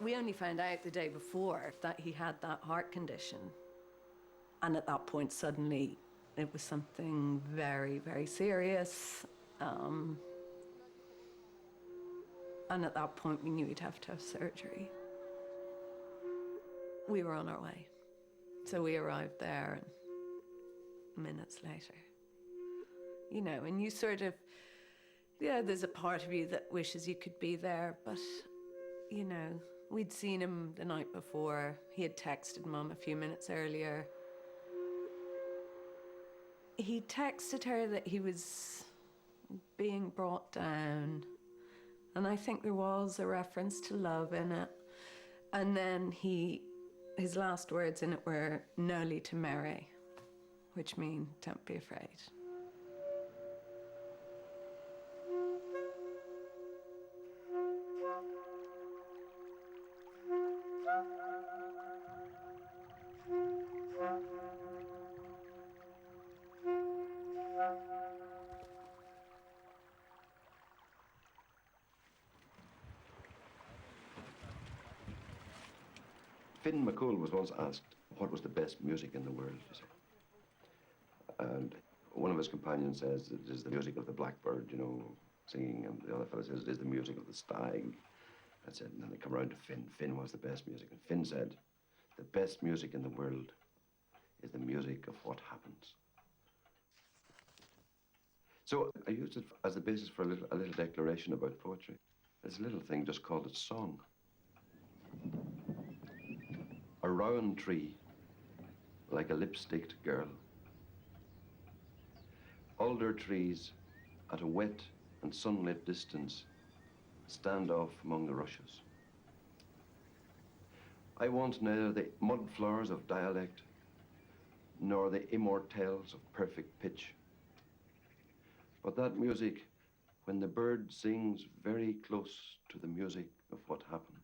We only found out the day before that he had that heart condition. And at that point, suddenly, it was something very, very serious. And at that point, we knew he'd have to have surgery. We were on our way. So we arrived there and minutes later. You know, and you sort of, yeah, there's a part of you that wishes you could be there, but, you know, we'd seen him the night before. He had texted Mum a few minutes earlier. He texted her that he was being brought down, and I think there was a reference to love in it. And then his last words in it were, "Noli timere," which mean, don't be afraid. Finn McCool was once asked what was the best music in the world, you see. And one of his companions says it is the music of the blackbird, you know, singing, and the other fellow says it is the music of the stag. That's it. And then they come around to Finn. Finn was the best music. And Finn said, the best music in the world is the music of what happens. So I used it as the basis for a little declaration about poetry. It's a little thing just called it song. A rowan tree, like a lipsticked girl. Alder trees, at a wet and sunlit distance, stand off among the rushes. I want neither the mud flowers of dialect, nor the immortelles of perfect pitch, but that music when the bird sings very close to the music of what happens.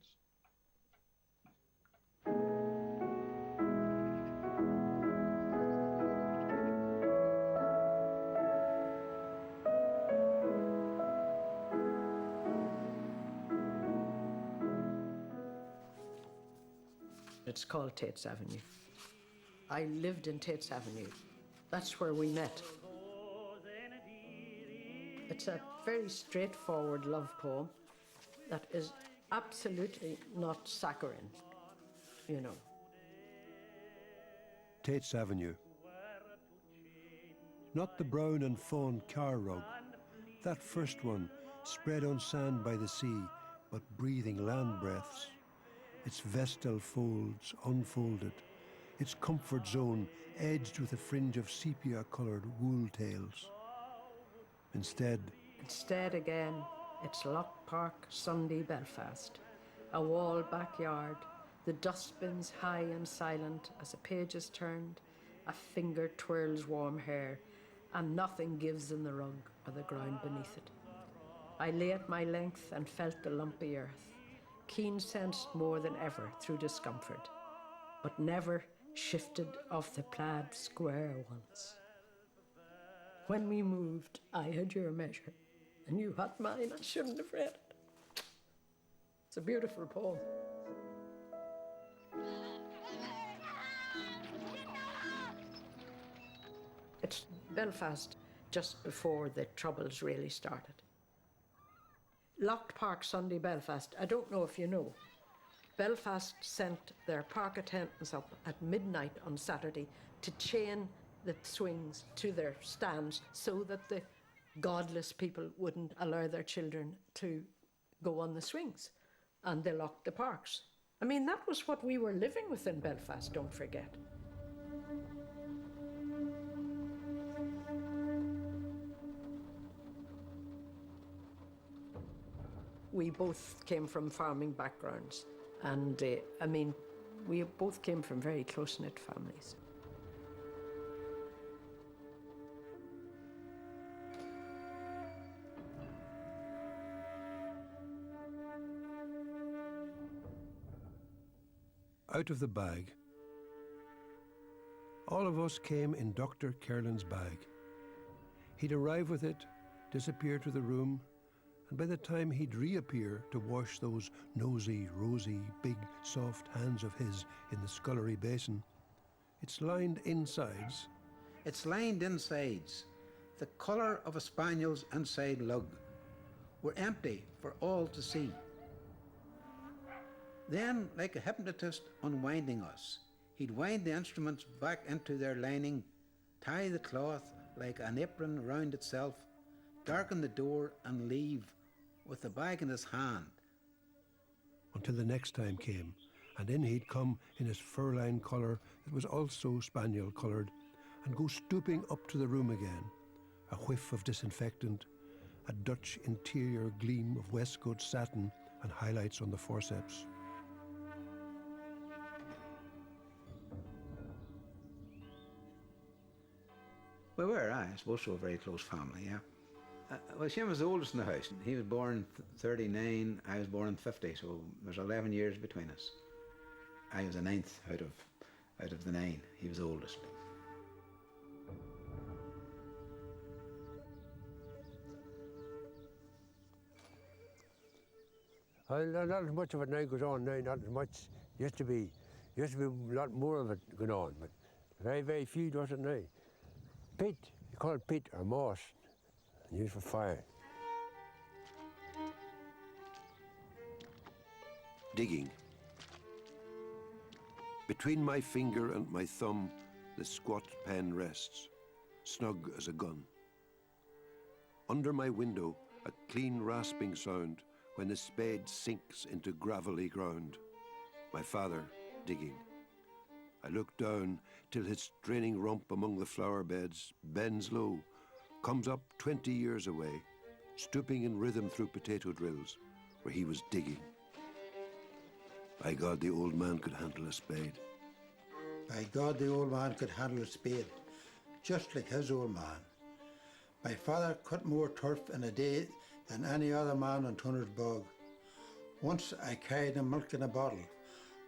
It's called Tate's Avenue. I lived in Tate's Avenue. That's where we met. It's a very straightforward love poem that is absolutely not saccharine, you know. Tate's Avenue. Not the brown and fawn car rug, that first one spread on sand by the sea, but breathing land breaths. Its vestal folds unfolded, its comfort zone edged with a fringe of sepia-coloured wool tails. Instead again, it's Loch Park, Sunday Belfast. A wall backyard, the dustbins high and silent as a page is turned, a finger twirls warm hair, and nothing gives in the rug or the ground beneath it. I lay at my length and felt the lumpy earth, keen-sensed more than ever through discomfort, but never shifted off the plaid square once. When we moved, I had your measure, and you had mine. I shouldn't have read it. It's a beautiful poem. It's Belfast just before the Troubles really started. Loch Park, Sunday Belfast, I don't know if you know, Belfast sent their park attendants up at midnight on Saturday to chain the swings to their stands so that the godless people wouldn't allow their children to go on the swings, and they locked the parks. I mean, that was what we were living with in Belfast, don't forget. We both came from farming backgrounds, and I mean, we both came from very close-knit families. Out of the bag. All of us came in Dr. Kerlin's bag. He'd arrive with it, disappear to the room, And by the time he'd reappear to wash those nosy, rosy, big, soft hands of his in the scullery basin, it's lined insides. It's lined insides, the colour of a spaniel's inside lug. Were empty for all to see. Then, like a hypnotist unwinding us, he'd wind the instruments back into their lining, tie the cloth like an apron round itself, darken the door and leave with the bag in his hand. Until the next time came, and in he'd come in his fur-lined collar that was also spaniel coloured, and go stooping up to the room again, a whiff of disinfectant, a Dutch interior gleam of waistcoat satin and highlights on the forceps. We were, I suppose, so a very close family, yeah. Well, Seamus was the oldest in the house. He was born in 39, I was born in 50, so there's 11 years between us. I was the 9th out of the 9. He was the oldest. Not as much of it now goes on now, not as much. Used to be a lot more of it going on, but very, very few does it now. Peat, you call it peat or moss, used for fire. Digging. Between my finger and my thumb, the squat pen rests, snug as a gun. Under my window, a clean rasping sound when the spade sinks into gravelly ground. My father digging. I look down till his straining rump among the flower beds bends low, comes up 20 years away, stooping in rhythm through potato drills where he was digging. By God, the old man could handle a spade. By God, the old man could handle a spade, just like his old man. My father cut more turf in a day than any other man on Tunner's Bog. Once I carried him milk in a bottle,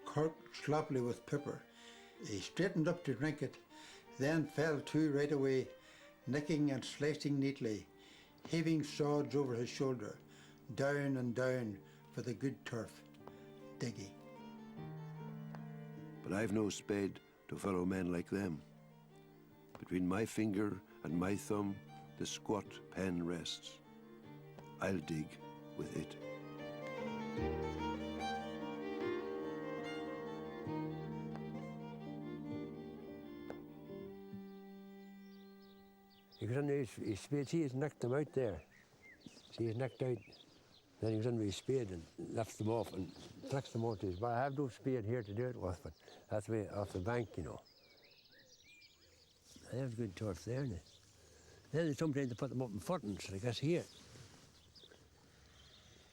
corked sloppily with pepper. He straightened up to drink it, then fell to right away, nicking and slicing neatly, heaving sods over his shoulder, down and down for the good turf, digging. But I've no spade to follow men like them. Between my finger and my thumb, the squat pen rests. I'll dig with it. He goes under his spade, see, he's knocked them out there. See, he's knocked out. Then he goes under his spade and lifts them off and flicks them onto his back. I have no spade here to do it with, but that's the way off the bank, you know. There's good turf there now. Then sometimes they put them up in footings, like this here.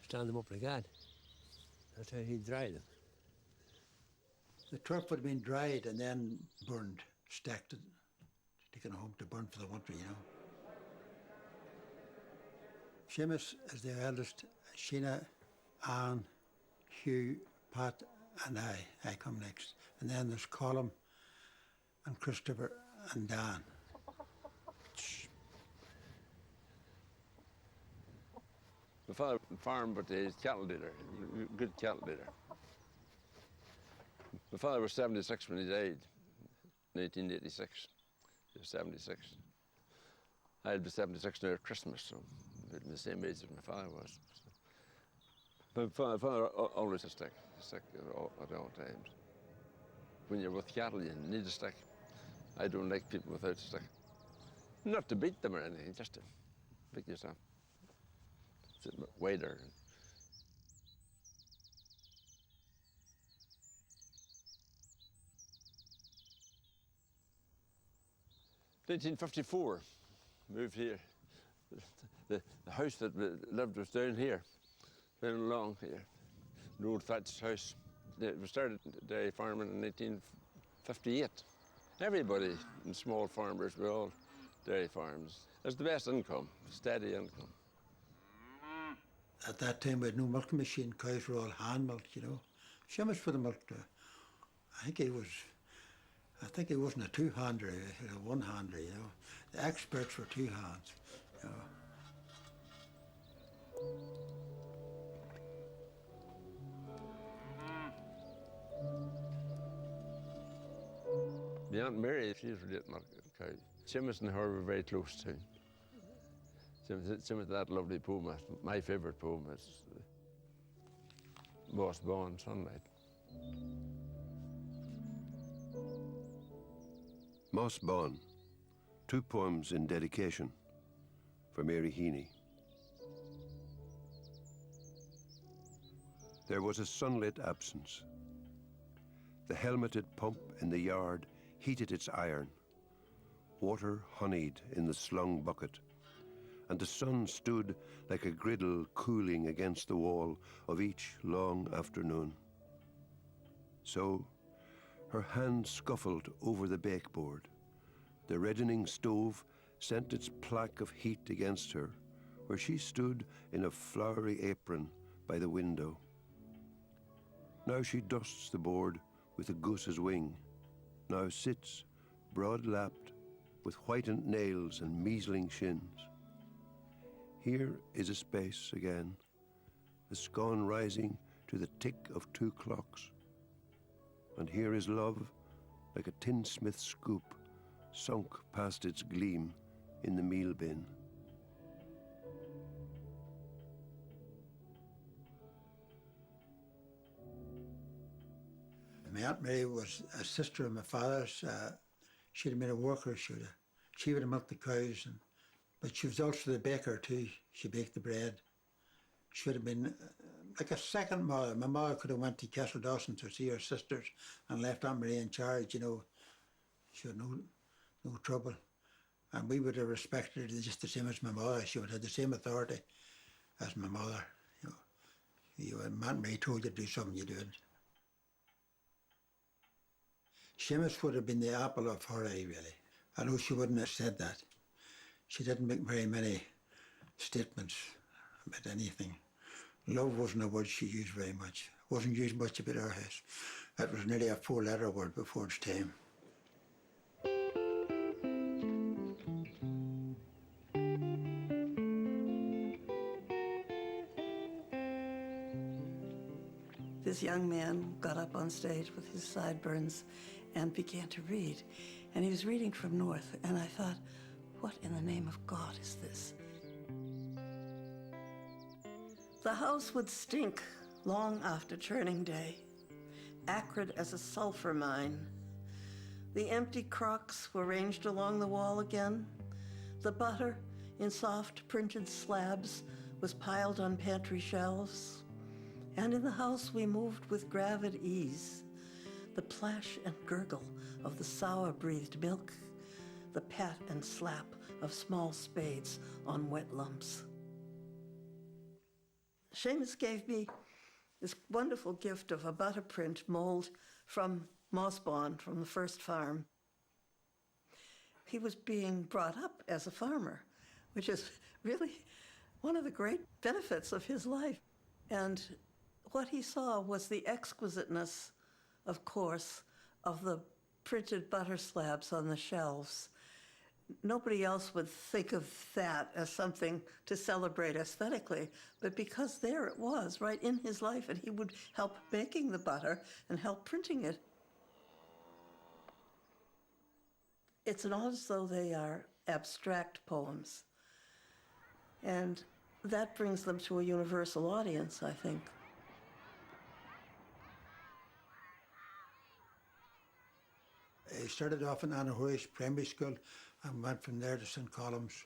Stand them up like that. That's how he dry them. The turf would have been dried and then burned, stacked and taken home to burn for the winter, you know. Seamus is the eldest. Sheena, Anne, Hugh, Pat and I come next. And then there's Colm and Christopher and Dan. My father farmed, but he's cattle dealer, good cattle dealer. My father was 76 when he died, 1986. He was 76. I'd be 76 now at Christmas, so I'm the same age as my father was. My father always had a stick at all times. When you're with cattle, you need a stick. I don't like people without a stick. Not to beat them or anything, just to make yourself wider. 1954, moved here. The house that we lived was down here, down along here, an old thatched house. We started dairy farming in 1958. Everybody in small farmers were all dairy farms. It's the best income, steady income. At that time we had no milking machine, cows were all hand milked, you know. Seamus for the milk, I think he wasn't a two-hander, he was a one-hander, you know. The experts were two hands, you know. My Aunt Mary, she's related to cow. Seamus and her were very close too. Seamus, that lovely poem, my favourite poem is Moss Bawn, Sunlight. Moss Bawn, 2 poems in dedication for Mary Heaney. There was a sunlit absence. The helmeted pump in the yard heated its iron, water honeyed in the slung bucket, and the sun stood like a griddle cooling against the wall of each long afternoon. So her hand scuffled over the bakeboard. The reddening stove sent its plaque of heat against her, where she stood in a flowery apron by the window. Now she dusts the board with a goose's wing, now sits broad-lapped with whitened nails and measling shins. Here is a space again, the scone rising to the tick of 2 clocks. And here is love, like a tinsmith scoop, sunk past its gleam in the meal bin. My Aunt Mary was a sister of my father's. She'd have been a worker. She would have milked the cows, but she was also the baker too. She baked the bread. She would have been like a second mother. My mother could have went to Castle Dawson to see her sisters and left Aunt Mary in charge, you know. She had no trouble. And we would have respected her just the same as my mother. She would have the same authority as my mother. When Aunt Mary told you to do something, you do it. Seamus would have been the apple of her eye, really. I know she wouldn't have said that. She didn't make very many statements about anything. Love wasn't a word she used very much. Wasn't used much about our house. That was nearly a 4-letter word before its time. This young man got up on stage with his sideburns and began to read. And he was reading from North, and I thought, what in the name of God is this? The house would stink long after churning day, acrid as a sulfur mine. The empty crocks were ranged along the wall again. The butter, in soft printed slabs, was piled on pantry shelves. And in the house we moved with gravid ease. The plash and gurgle of the sour-breathed milk, the pat and slap of small spades on wet lumps. Seamus gave me this wonderful gift of a butterprint mold from Moss Bawn, from the first farm. He was being brought up as a farmer, which is really one of the great benefits of his life. And what he saw was the exquisiteness, of course, of the printed butter slabs on the shelves. Nobody else would think of that as something to celebrate aesthetically, but because there it was, right in his life, and he would help baking the butter and help printing it. It's not as though they are abstract poems, and that brings them to a universal audience, I think. I started off in Annahoy's primary school and went from there to St. Colum's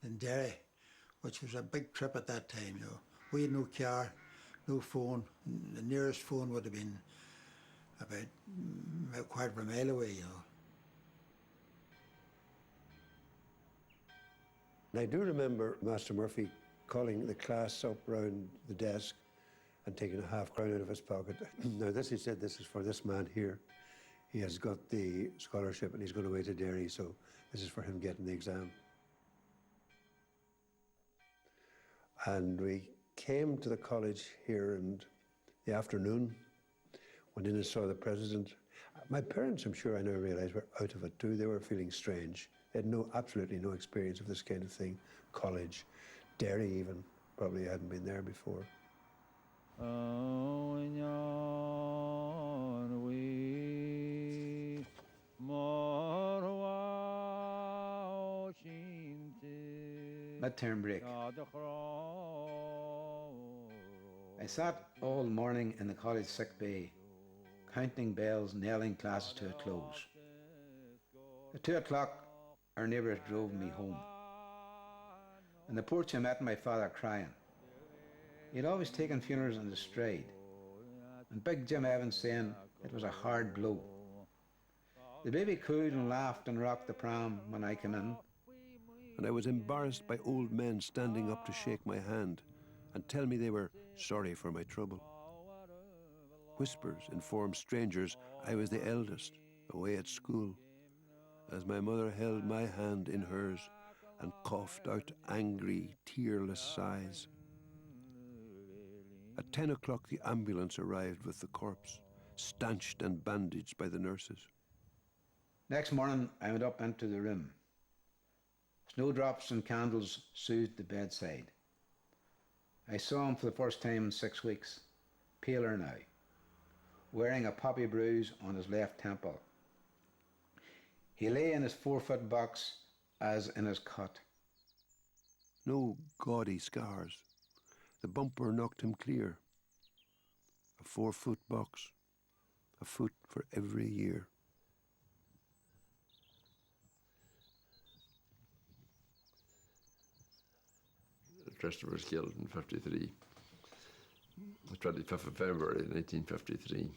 in Derry, which was a big trip at that time, you know. We had no car, no phone. The nearest phone would have been about a quarter of a mile away, you know. And I do remember Master Murphy calling the class up round the desk and taking a half-crown out of his pocket. Now this, he said, this is for this man here. He has got the scholarship and he's going away to Derry, so this is for him getting the exam. And we came to the college here in the afternoon, went in and saw the president. My parents, I'm sure I now realise, were out of it too. They were feeling strange. They had absolutely no experience of this kind of thing. College, Derry even, Probably hadn't been there before. Midterm break. I sat all morning in the college sick bay, counting bells, nailing classes to a close. At 2 o'clock, our neighbours drove me home. In the porch I met my father crying. He had always taken funerals in his stride, and Big Jim Evans saying it was a hard blow. The baby cooed and laughed and rocked the pram when I came in. And I was embarrassed by old men standing up to shake my hand and tell me they were sorry for my trouble. Whispers informed strangers I was the eldest, away at school, as my mother held my hand in hers and coughed out angry, tearless sighs. At 10 o'clock, the ambulance arrived with the corpse, stanched and bandaged by the nurses. Next morning, I went up into the room. Snowdrops and candles soothed the bedside. I saw him for the first time in 6 weeks, paler now, wearing a poppy bruise on his left temple. He lay in his 4-foot box as in his cot. No gaudy scars. The bumper knocked him clear. A 4-foot box, a foot for every year. Christopher was killed in 53. The 25th of February 1953,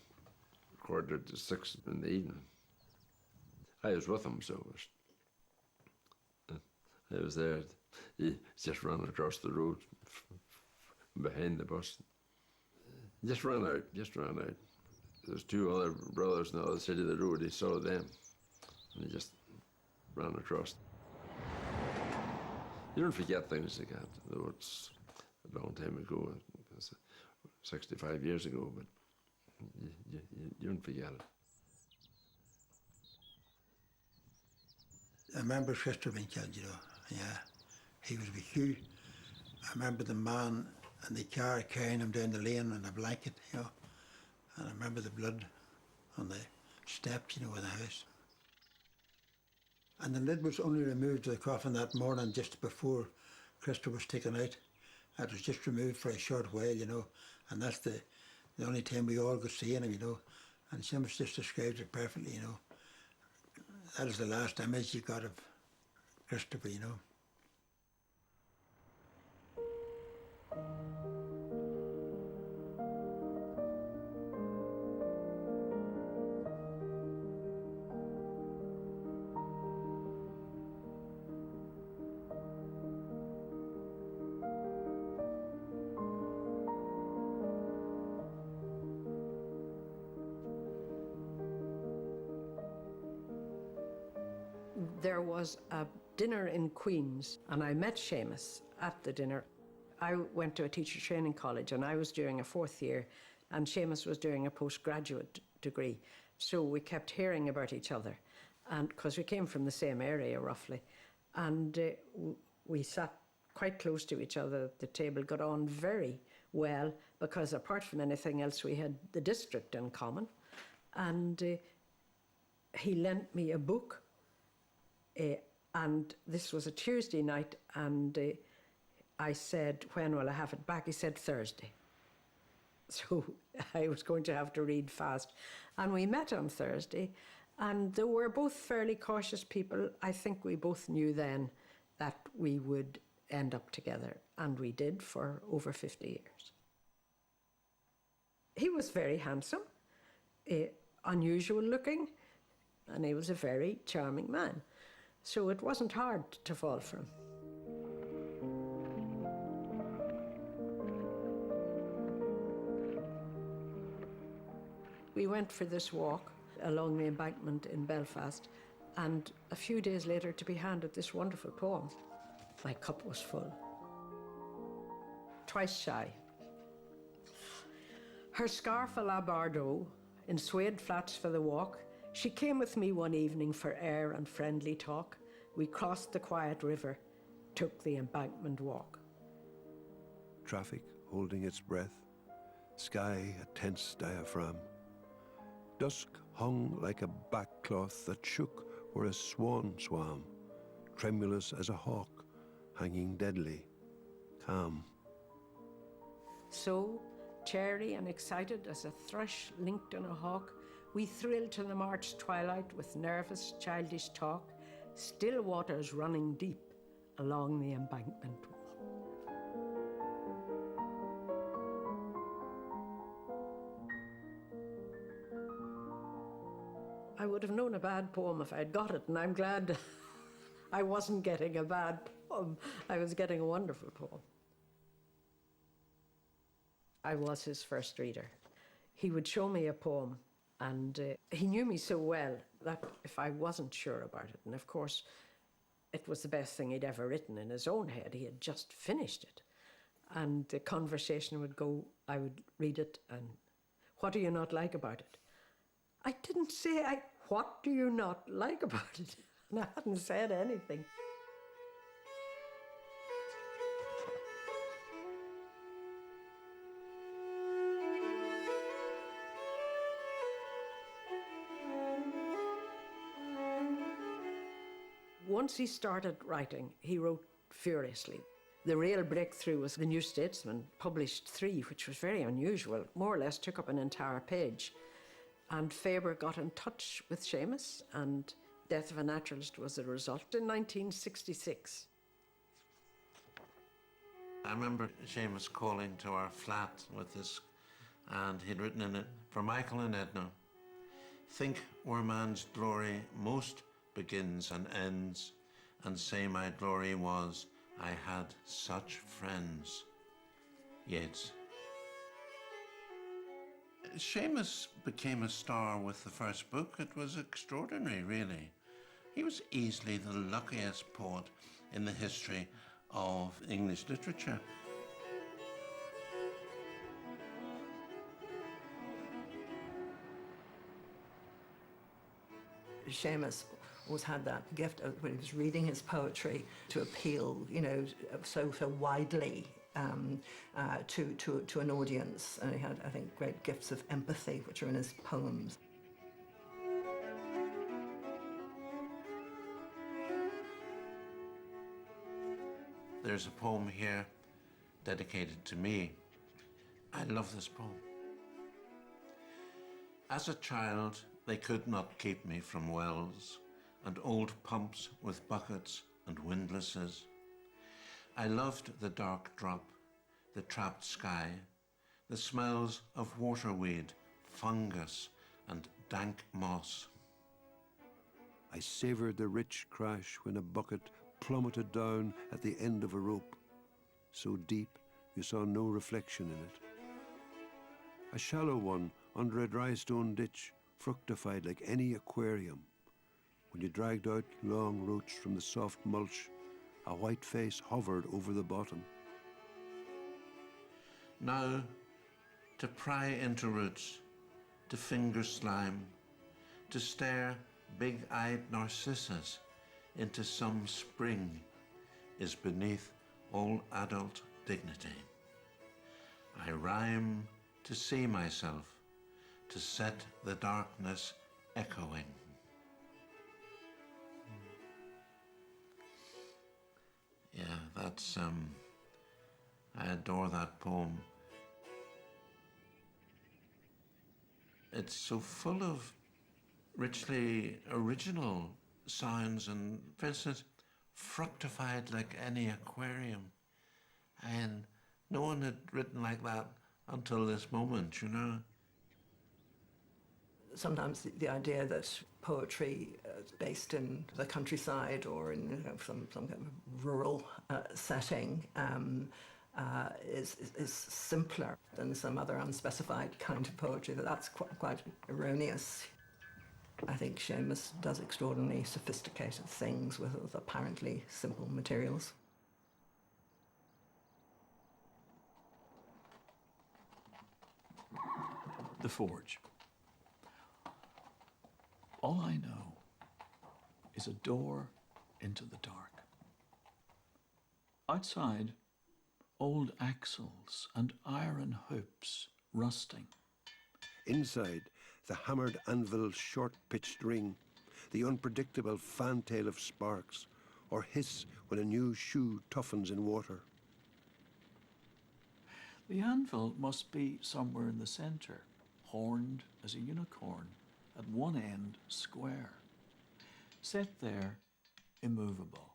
quarter to 6 in the evening. I was with him, so I was there. He just ran across the road behind the bus. Just ran out. There's 2 other brothers on the other side of the road. He saw them, and he just ran across. You don't forget things like that, though it's a long time ago, it's 65 years ago, but you don't forget it. I remember Sister being killed, you know, yeah. He was with Hugh. I remember the man in the car carrying him down the lane in a blanket, you know. And I remember the blood on the steps, you know, of the house. And the lid was only removed of the coffin that morning just before Christopher was taken out. It was just removed for a short while, you know, and that's the only time we all got seeing him, you know. And Seamus just described it perfectly, you know. That is the last image you got of Christopher, you know. There was a dinner in Queen's, and I met Seamus at the dinner. I went to a teacher training college, and I was doing a 4th year, and Seamus was doing a postgraduate degree. So we kept hearing about each other, and because we came from the same area roughly, and we sat quite close to each other at the table, got on very well, because apart from anything else, we had the district in common. And he lent me a book. And this was a Tuesday night, and I said, when will I have it back? He said, Thursday. So I was going to have to read fast. And we met on Thursday, and though we're both fairly cautious people, I think we both knew then that we would end up together, and we did for over 50 years. He was very handsome, unusual looking, and he was a very charming man. So it wasn't hard to fall for him. We went for this walk along the embankment in Belfast, and a few days later to be handed this wonderful poem. My cup was full. Twice Shy. Her scarf a la Bardot, in suede flats for the walk, she came with me one evening for air and friendly talk. We crossed the quiet river, took the embankment walk. traffic holding its breath, sky a tense diaphragm. Dusk hung like a backcloth that shook where a swan swam, tremulous as a hawk, hanging deadly, calm. So, chary and excited as a thrush linked on a hawk, we thrilled to the March twilight with nervous, childish talk, still waters running deep along the embankment wall. I would have known a bad poem if I'd got it, and I'm glad I wasn't getting a bad poem. I was getting a wonderful poem. I was his first reader. He would show me a poem, and he knew me so well that if I wasn't sure about it, and of course it was the best thing he'd ever written in his own head, he had just finished it, and the conversation would go, I would read it, and what do you not like about it? I didn't say, what do you not like about it? And I hadn't said anything. Once he started writing, he wrote furiously. The real breakthrough was The New Statesman, published 3, which was very unusual, more or less took up an entire page. And Faber got in touch with Seamus, and Death of a Naturalist was the result in 1966. I remember Seamus calling to our flat with this, and he'd written in it, "For Michael and Edna, think where man's glory most begins and ends, and say my glory was, I had such friends." Yeats. Seamus became a star with the first book. It was extraordinary, really. He was easily the luckiest poet in the history of English literature. Seamus always had that gift of, when he was reading his poetry, to appeal, so widely to an audience. And he had, I think, great gifts of empathy, which are in his poems. There's a poem here dedicated to me. I love this poem. As a child, they could not keep me from wells and old pumps with buckets and windlasses. I loved the dark drop, the trapped sky, the smells of waterweed, fungus, and dank moss. I savoured the rich crash when a bucket plummeted down at the end of a rope, so deep you saw no reflection in it. A shallow one under a dry stone ditch, fructified like any aquarium. When you dragged out long roots from the soft mulch, a white face hovered over the bottom. Now, to pry into roots, to finger slime, to stare big-eyed narcissus into some spring is beneath all adult dignity. I rhyme to see myself, to set the darkness echoing. Yeah, that's, I adore that poem. It's so full of richly original sounds, and for instance, fructified like any aquarium. And no one had written like that until this moment, Sometimes the idea that poetry based in the countryside or in some kind of rural setting is simpler than some other unspecified kind of poetry, that's quite erroneous. I think Seamus does extraordinarily sophisticated things with apparently simple materials. The Forge. All I know is a door into the dark. Outside, old axles and iron hoops rusting. Inside, the hammered anvil's short-pitched ring, the unpredictable fantail of sparks, or hiss when a new shoe toughens in water. The anvil must be somewhere in the centre, horned as a unicorn, at one end square. Set there, immovable.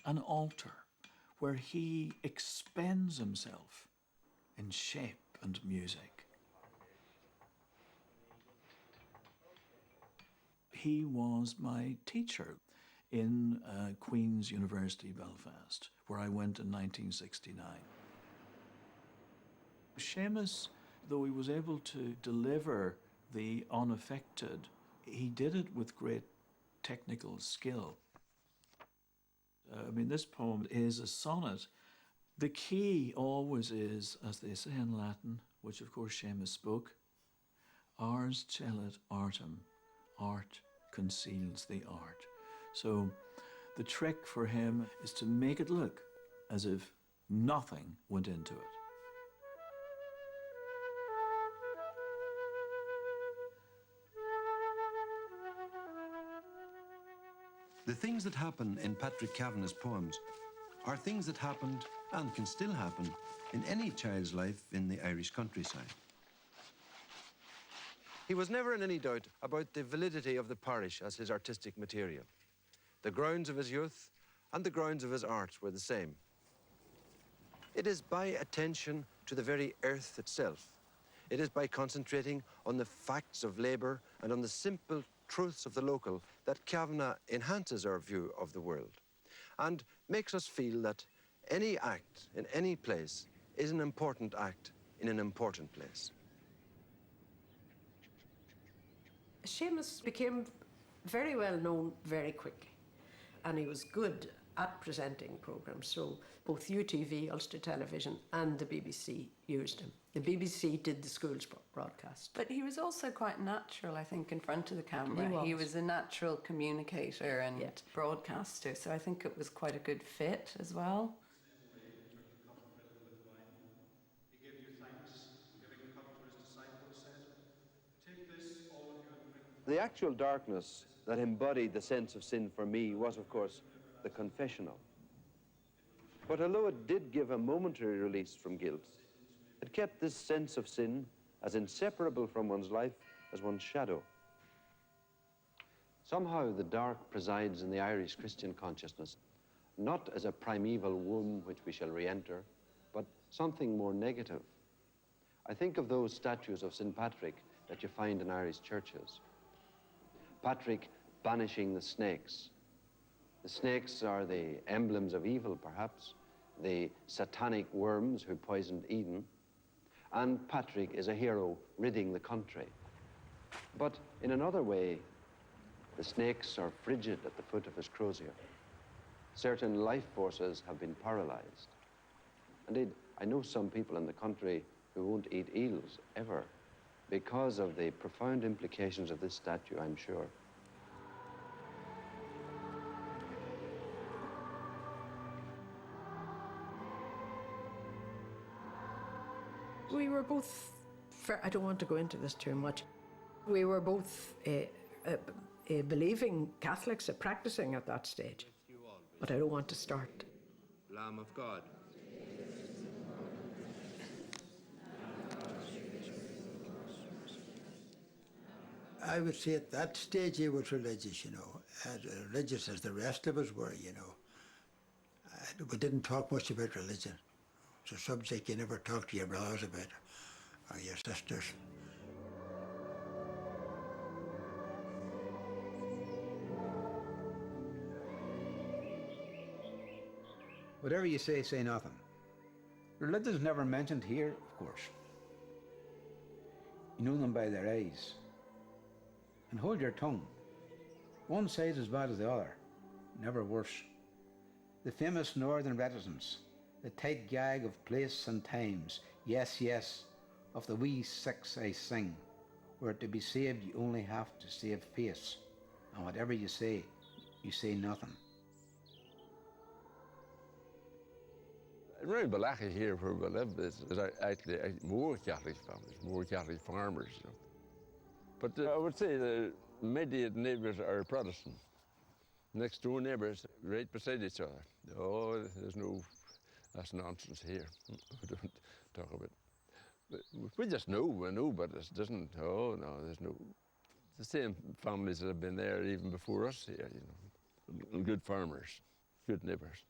An altar where he expends himself in shape and music. He was my teacher in Queen's University, Belfast, where I went in 1969. Seamus, though he was able to deliver the unaffected, he did it with great technical skill. I mean, this poem is a sonnet. The key always is, as they say in Latin, which of course Seamus spoke, ars celit artem, art conceals the art. So the trick for him is to make it look as if nothing went into it. The things that happen in Patrick Kavanagh's poems are things that happened and can still happen in any child's life in the Irish countryside. He was never in any doubt about the validity of the parish as his artistic material. The grounds of his youth and the grounds of his art were the same. It is by attention to the very earth itself. It is by concentrating on the facts of labour and on the simple truths of the local that Kavanagh enhances our view of the world and makes us feel that any act in any place is an important act in an important place. Seamus became very well known very quickly, and he was good at presenting programmes. So both UTV, Ulster Television, and the BBC used him. The BBC did the school's broadcast. But he was also quite natural, I think, in front of the camera. He was a natural communicator and broadcaster, so I think it was quite a good fit as well. The actual darkness that embodied the sense of sin for me was, of course, the confessional. But although it did give a momentary release from guilt, it kept this sense of sin as inseparable from one's life as one's shadow. Somehow the dark presides in the Irish Christian consciousness, not as a primeval womb which we shall re-enter, but something more negative. I think of those statues of St. Patrick that you find in Irish churches. Patrick banishing the snakes. The snakes are the emblems of evil, perhaps, the satanic worms who poisoned Eden, and Patrick is a hero ridding the country. But in another way, the snakes are frigid at the foot of his crozier. Certain life forces have been paralyzed. Indeed, I know some people in the country who won't eat eels ever because of the profound implications of this statue, I'm sure. We were both, I don't want to go into this too much, we were both believing Catholics, practicing at that stage, but I don't want to start. Lamb of God. I would say at that stage he was religious, you know, as religious as the rest of us were, you know. We didn't talk much about religion. It's a subject you never talk to your brothers about, or your sisters. Whatever you say nothing. Religion's never mentioned here, of course. You know them by their eyes. And hold your tongue. One side's as bad as the other, never worse. The famous northern reticence, the tight gag of place and times, yes, yes, of the wee six I sing, where to be saved you only have to save face, and whatever you say nothing. Around Balaka here where we live is actually more Catholic families, more Catholic farmers. You know. But I would say the immediate neighbours are Protestant. Next door neighbours, right beside each other. Oh, that's nonsense here. We don't talk about it. We just know, but it doesn't, there's no. The same families that have been there even before us here, you know. Good farmers, good neighbours.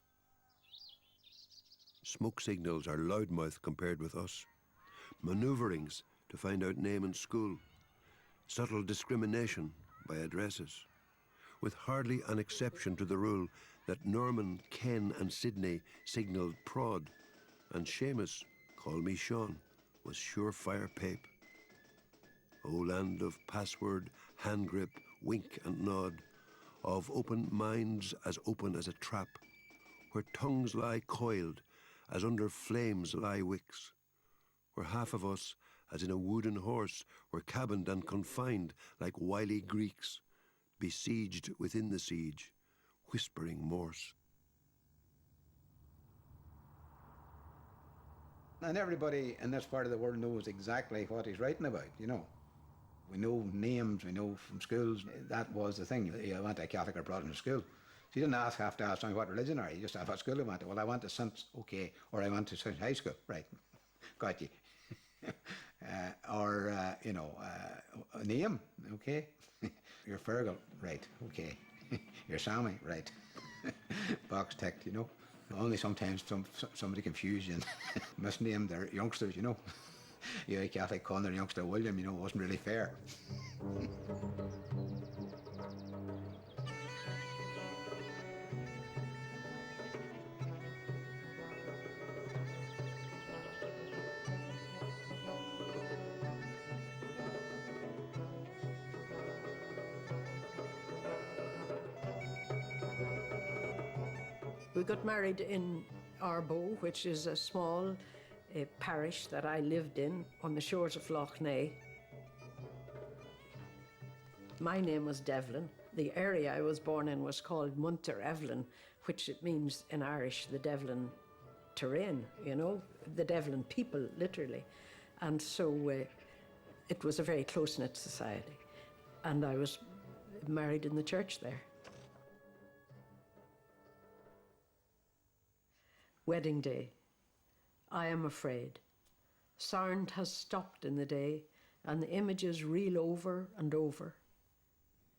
Smoke signals are loudmouth compared with us. Manoeuvrings to find out name and school. Subtle discrimination by addresses. With hardly an exception to the rule that Norman, Ken and Sydney signalled prod, and Seamus, call me Sean, was surefire pape. O land of password, hand grip, wink and nod, of open minds as open as a trap, where tongues lie coiled as under flames lie wicks, where half of us, as in a wooden horse, were cabined and confined like wily Greeks, besieged within the siege, whispering Morse. And everybody in this part of the world knows exactly what he's writing about, you know. We know names, we know from schools. That was the thing. You went to a Catholic or Protestant school. So you didn't have to ask me what religion are you. You just asked what school you went to. Well, I went to St. Okay, or I went to St. High School. Right, got you. A name, okay. You're Fergal, right, okay. You're Sammy, right. Box ticked, you know. Only sometimes somebody confused you and misnamed their youngsters, you know. You a Catholic calling their youngster William, you know, it wasn't really fair. We got married in Arbo, which is a small parish that I lived in on the shores of Lough Neagh. My name was Devlin. The area I was born in was called Munter Evelyn, which it means in Irish the Devlin terrain, you know, the Devlin people, literally. And so it was a very close-knit society. And I was married in the church there. Wedding day. I am afraid. Sound has stopped in the day, and the images reel over and over.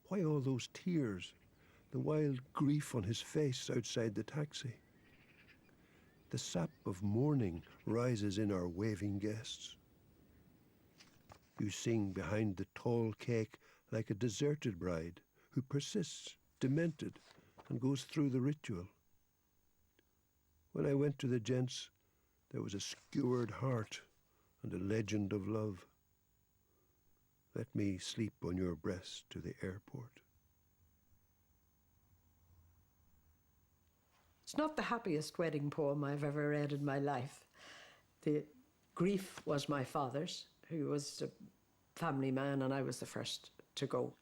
Why all those tears? The wild grief on his face outside the taxi. The sap of mourning rises in our waving guests. You sing behind the tall cake like a deserted bride who persists, demented, and goes through the ritual. When I went to the gents, there was a skewered heart and a legend of love. Let me sleep on your breast to the airport. It's not the happiest wedding poem I've ever read in my life. The grief was my father's, who was a family man, and I was the first to go.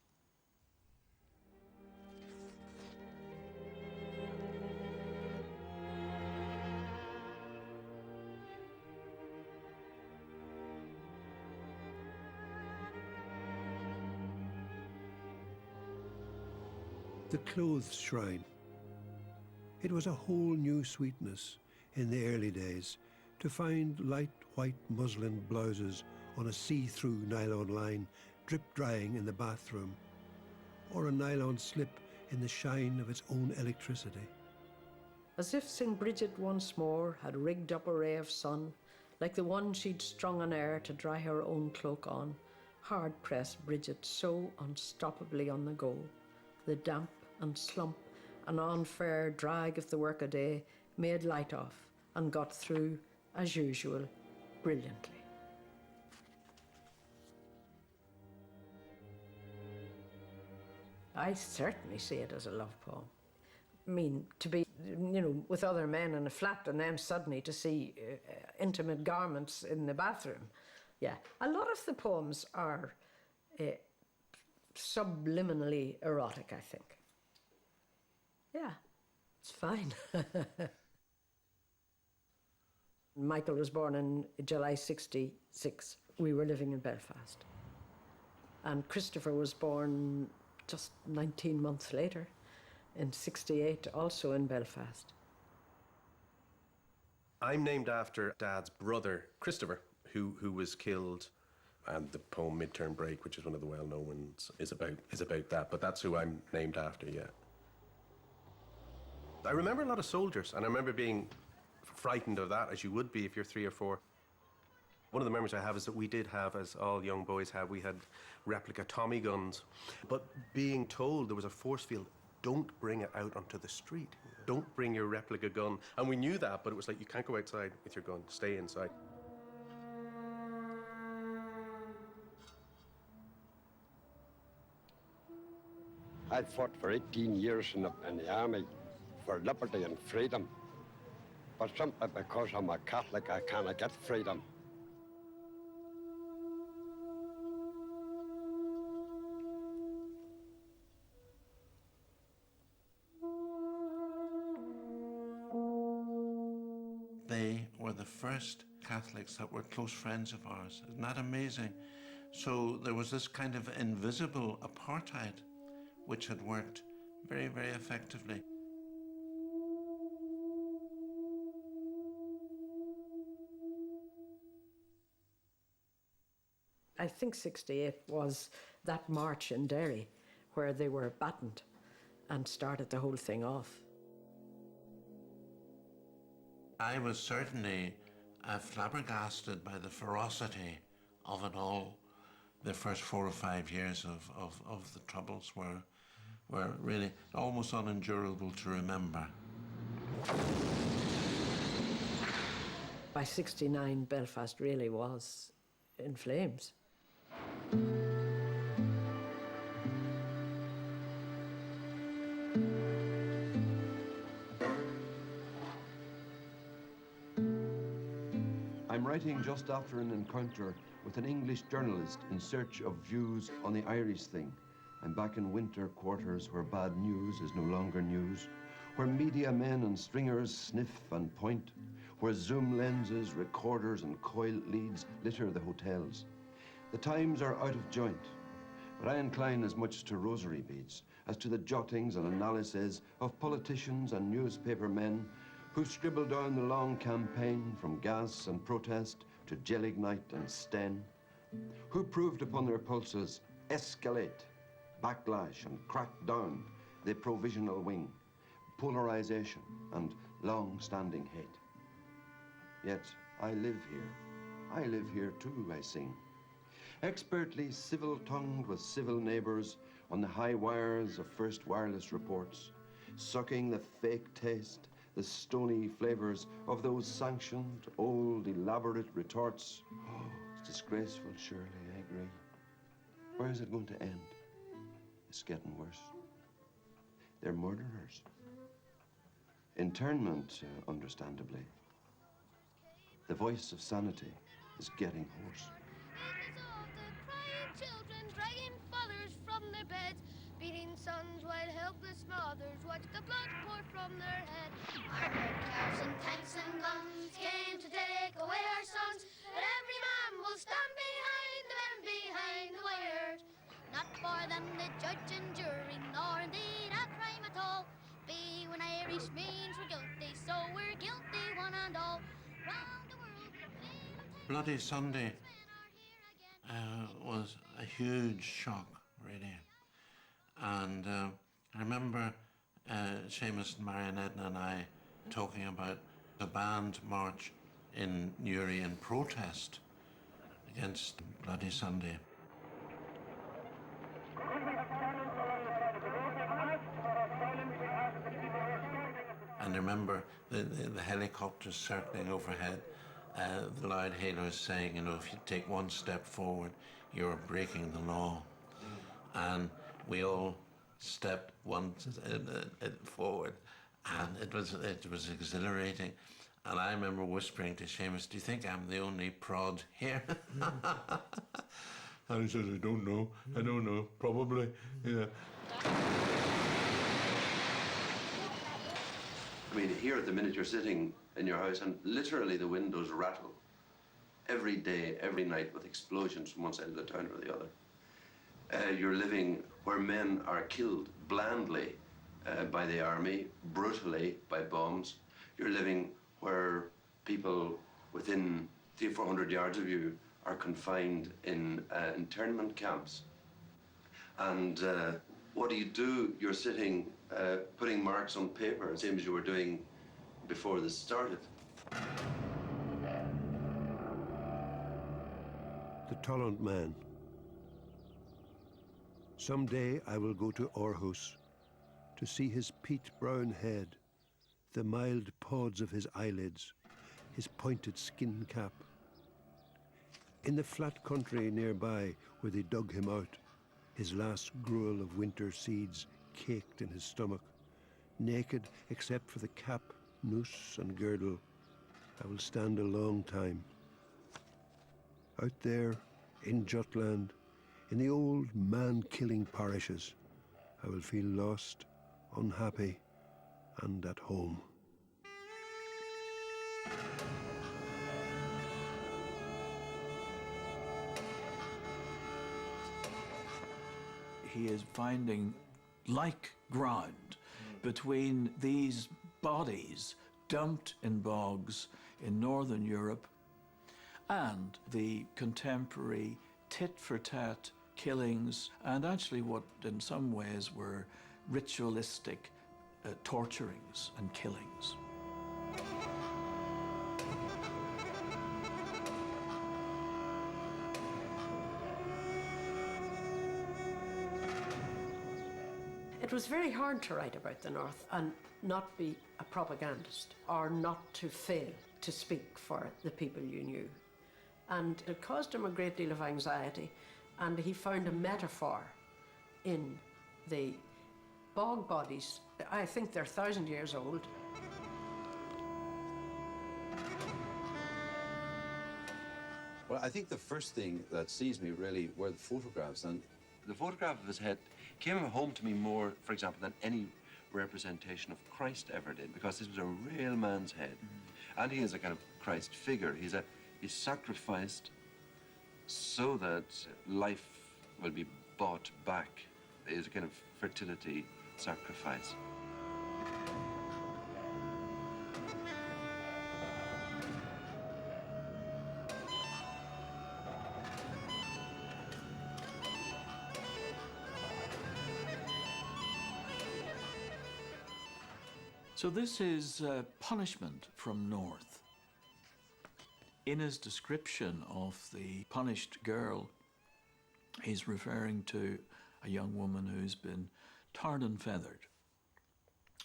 The clothes shrine. It was a whole new sweetness in the early days to find light white muslin blouses on a see-through nylon line drip drying in the bathroom, or a nylon slip in the shine of its own electricity. As if St. Bridget once more had rigged up a ray of sun, like the one she'd strung on air to dry her own cloak on, hard-pressed Bridget so unstoppably on the go. The damp and slump and unfair drag of the workaday made light of and got through, as usual, brilliantly. I certainly see it as a love poem. I mean, to be, you know, with other men in a flat and then suddenly to see intimate garments in the bathroom. Yeah, a lot of the poems are subliminally erotic, I think. Yeah, it's fine. Michael was born in July 66. We were living in Belfast. And Christopher was born just 19 months later, in 68, also in Belfast. I'm named after Dad's brother, Christopher, who was killed, and the poem Midterm Break, which is one of the well-known ones, is about that, but that's who I'm named after, yeah. I remember a lot of soldiers, and I remember being frightened of that, as you would be if you're 3 or 4. One of the memories I have is that we did have, as all young boys have, we had replica Tommy guns, but being told there was a force field, don't bring it out onto the street. Don't bring your replica gun. And we knew that, but it was like, you can't go outside with your gun, stay inside. I fought for 18 years in the army for liberty and freedom. But simply because I'm a Catholic, I cannot get freedom. They were the first Catholics that were close friends of ours. Isn't that amazing? So there was this kind of invisible apartheid which had worked very, very effectively. I think 68 was that march in Derry where they were battened and started the whole thing off. I was certainly flabbergasted by the ferocity of it all. The first 4 or 5 years of the Troubles were really almost unendurable to remember. By 69, Belfast really was in flames. I'm writing just after an encounter with an English journalist in search of views on the Irish thing. I'm back in winter quarters where bad news is no longer news, where media men and stringers sniff and point, where zoom lenses, recorders and coil leads litter the hotels. The times are out of joint, but I incline as much to rosary beads as to the jottings and analyses of politicians and newspaper men who scribbled down the long campaign from gas and protest to gelignite and sten, who proved upon their pulses escalate, backlash and crack down the provisional wing, polarization and long-standing hate. Yet I live here. I live here too, I sing. Expertly civil-tongued with civil neighbours on the high wires of first wireless reports, sucking the fake taste, the stony flavours of those sanctioned, old, elaborate retorts. Oh, it's disgraceful, surely, I agree. Where is it going to end? It's getting worse. They're murderers. Internment, understandably. The voice of sanity is getting hoarse. Children dragging fathers from their beds, beating sons while helpless mothers watch the blood pour from their head. Armored cars and tanks and guns came to take away our sons, but every man will stand behind the men behind the wires. Not for them the judge and jury, nor indeed a crime at all. Be when Irish means we're guilty, so we're guilty one and all. Round the world, Bloody Sunday was a huge shock, really. And I remember Seamus and Marion Edna and I talking about the band march in Newry in protest against Bloody Sunday. And I remember the helicopters circling overhead, the loud hailers saying, you know, if you take one step forward, you're breaking the law. And we all stepped one forward, and it was exhilarating. And I remember whispering to Seamus, do you think I'm the only prod here? And he says, I don't know, probably, yeah. I mean, here here at the minute you're sitting in your house and literally the windows rattle every day, every night with explosions from one side of the town or the other. You're living where men are killed blandly by the army, brutally by bombs. You're living where people within 300 or 400 yards of you are confined in internment camps. And what do? You're sitting, putting marks on paper, same as you were doing before this started. The Tolland man. Someday I will go to Aarhus to see his peat-brown head, the mild pods of his eyelids, his pointed skin cap. In the flat country nearby where they dug him out, his last gruel of winter seeds caked in his stomach, naked except for the cap, noose and girdle, I will stand a long time. Out there, in Jutland, in the old man-killing parishes, I will feel lost, unhappy, and at home. He is finding like ground between these bodies dumped in bogs in Northern Europe and the contemporary tit-for-tat killings, and actually what in some ways were ritualistic torturings and killings. It was very hard to write about the North and not be a propagandist or not to fail to speak for the people you knew. And it caused him a great deal of anxiety, and he found a metaphor in the bog bodies. I think they're 1,000 years old. Well, I think the first thing that seized me really were the photographs, and the photograph of his head came home to me more, for example, than any representation of Christ ever did, because this was a real man's head. And he is a kind of Christ figure. He's sacrificed so that life will be bought back. It's a kind of fertility sacrifice. So this is punishment from North. In his description of the punished girl, he's referring to a young woman who's been tarred and feathered,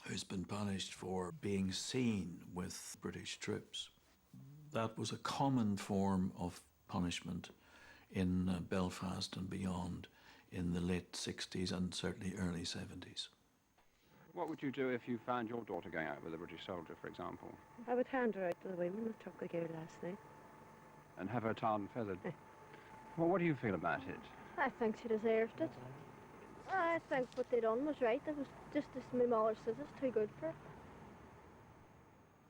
who's been punished for being seen with British troops. That was a common form of punishment in Belfast and beyond in the late 60s and certainly early 70s. What would you do if you found your daughter going out with a British soldier, for example? I would hand her out to the women who took the girl last night. And have her tarred and feathered? Well, what do you feel about it? I think she deserved it. I think what they done was right. It was just as my mother says, it's too good for her.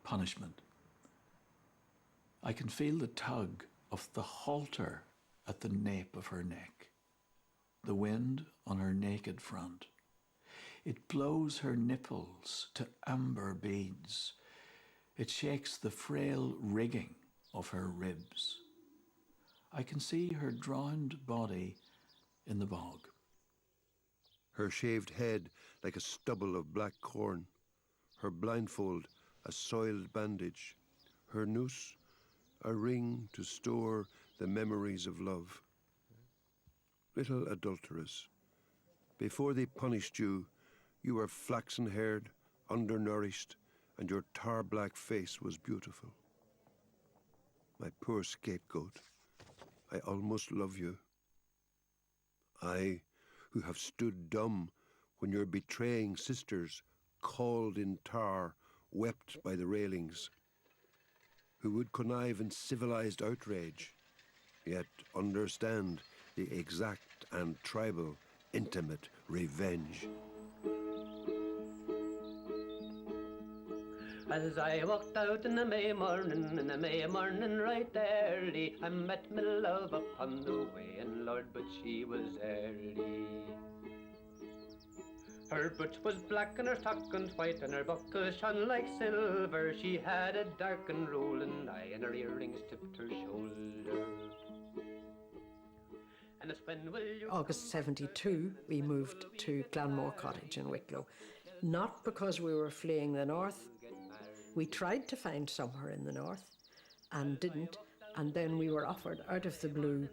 Punishment. I can feel the tug of the halter at the nape of her neck, the wind on her naked front. It blows her nipples to amber beads. It shakes the frail rigging of her ribs. I can see her drowned body in the bog. Her shaved head like a stubble of black corn, her blindfold a soiled bandage, her noose a ring to store the memories of love. Little adulteress, before they punished you, you were flaxen-haired, undernourished, and your tar-black face was beautiful. My poor scapegoat, I almost love you. I, who have stood dumb when your betraying sisters, called in tar, wept by the railings, who would connive in civilized outrage, yet understand the exact and tribal, intimate revenge. As I walked out in the May morning right early, I met my love upon the way, and Lord, but she was early. Her boots was black and her stockings white, and her buckles shone like silver. She had a dark and rolling eye, and her earrings tipped her shoulder. And it's when will you August 72, we moved to Glanmore Cottage in Wicklow. Not because we were fleeing the north. We tried to find somewhere in the north and didn't. And then we were offered out of the blue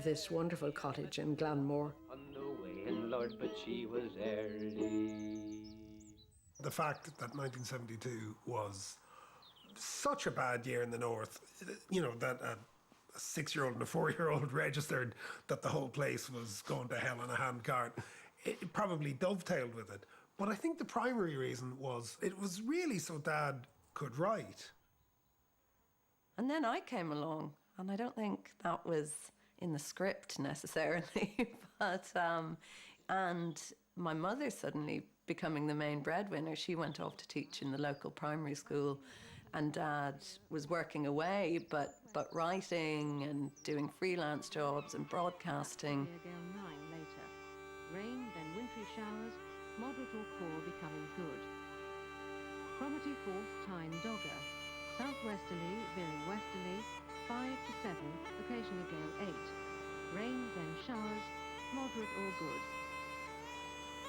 this wonderful cottage in Glanmore. on the way, and Lord, but she was early. The fact that 1972 was such a bad year in the north, you know, that a 6-year-old and a 4-year-old registered that the whole place was going to hell in a handcart, it probably dovetailed with it. But I think the primary reason was it was really so Dad could write. And then I came along, and I don't think that was in the script necessarily, but and my mother suddenly becoming the main breadwinner, she went off to teach in the local primary school, and Dad was working away, but writing and doing freelance jobs and broadcasting. Gale 9 later. Rain, then wintry showers, moderate or poor becoming good. Cromarty 4th, Tyne Dogger. Southwesterly, veering westerly, 5 to 7, occasionally gale 8. Rain, then showers, moderate or good.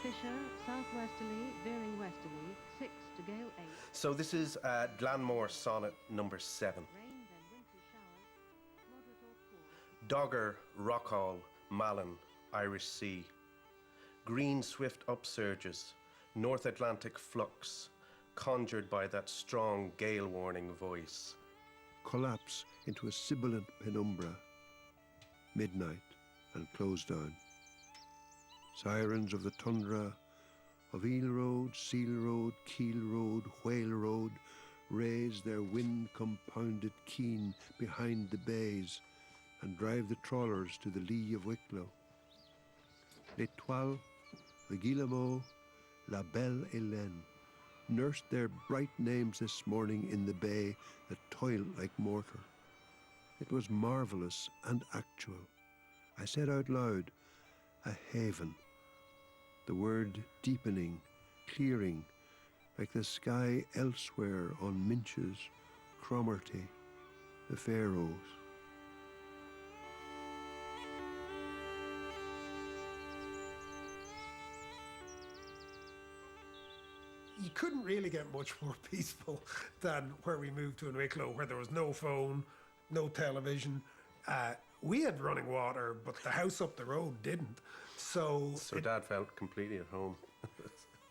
Fisher, southwesterly, veering westerly, 6 to gale 8. So this is Glanmore Sonnet number 7. Rain, then wintry showers, moderate or poor. Dogger, Rockall, Malin, Irish Sea. Green swift upsurges, North Atlantic flux, conjured by that strong gale warning voice. Collapse into a sibilant penumbra. Midnight and close down. Sirens of the tundra, of Eel Road, Seal Road, Keel Road, Whale Road, raise their wind-compounded keen behind the bays and drive the trawlers to the lee of Wicklow. L'Étoile, the Guillemot, La Belle Hélène nursed their bright names this morning in the bay that toiled like mortar. It was marvellous and actual. I said out loud, a haven. The word deepening, clearing, like the sky elsewhere on Minch's, Cromarty, the Faroes. You couldn't really get much more peaceful than where we moved to in Wicklow, where there was no phone, no television. We had running water, but the house up the road didn't. So Dad felt completely at home.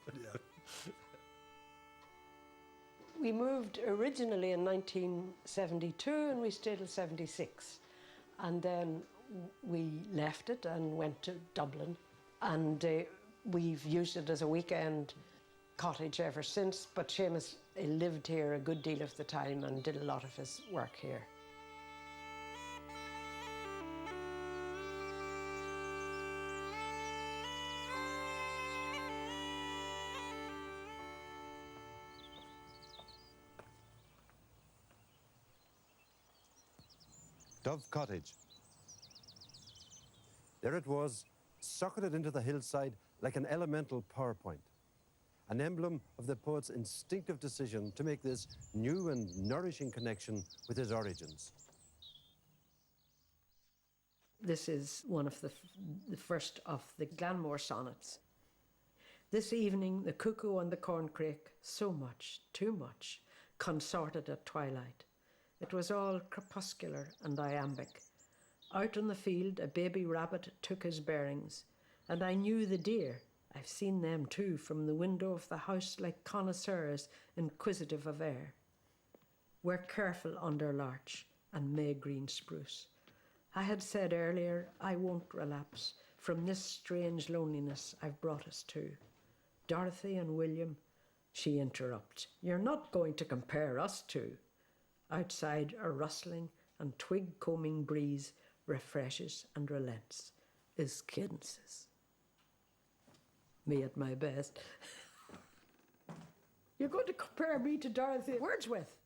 Yeah. We moved originally in 1972 and we stayed till 76. And then we left it and went to Dublin. And we've used it as a weekend cottage ever since. But Seamus lived here a good deal of the time and did a lot of his work here. Dove Cottage. There it was, socketed into the hillside like an elemental PowerPoint, an emblem of the poet's instinctive decision to make this new and nourishing connection with his origins. This is one of the first of the Glanmore sonnets. This evening, the cuckoo on the corncrake, so much, too much, consorted at twilight. It was all crepuscular and iambic. Out in the field, a baby rabbit took his bearings, and I knew the deer. I've seen them too from the window of the house like connoisseurs inquisitive of air. We're careful under larch and May green spruce. I had said earlier, I won't relapse from this strange loneliness I've brought us to. Dorothy and William, she interrupts, you're not going to compare us two. Outside, a rustling and twig-combing breeze refreshes and relents. Is cadences. Me at my best. You're going to compare me to Dorothy Wordsworth.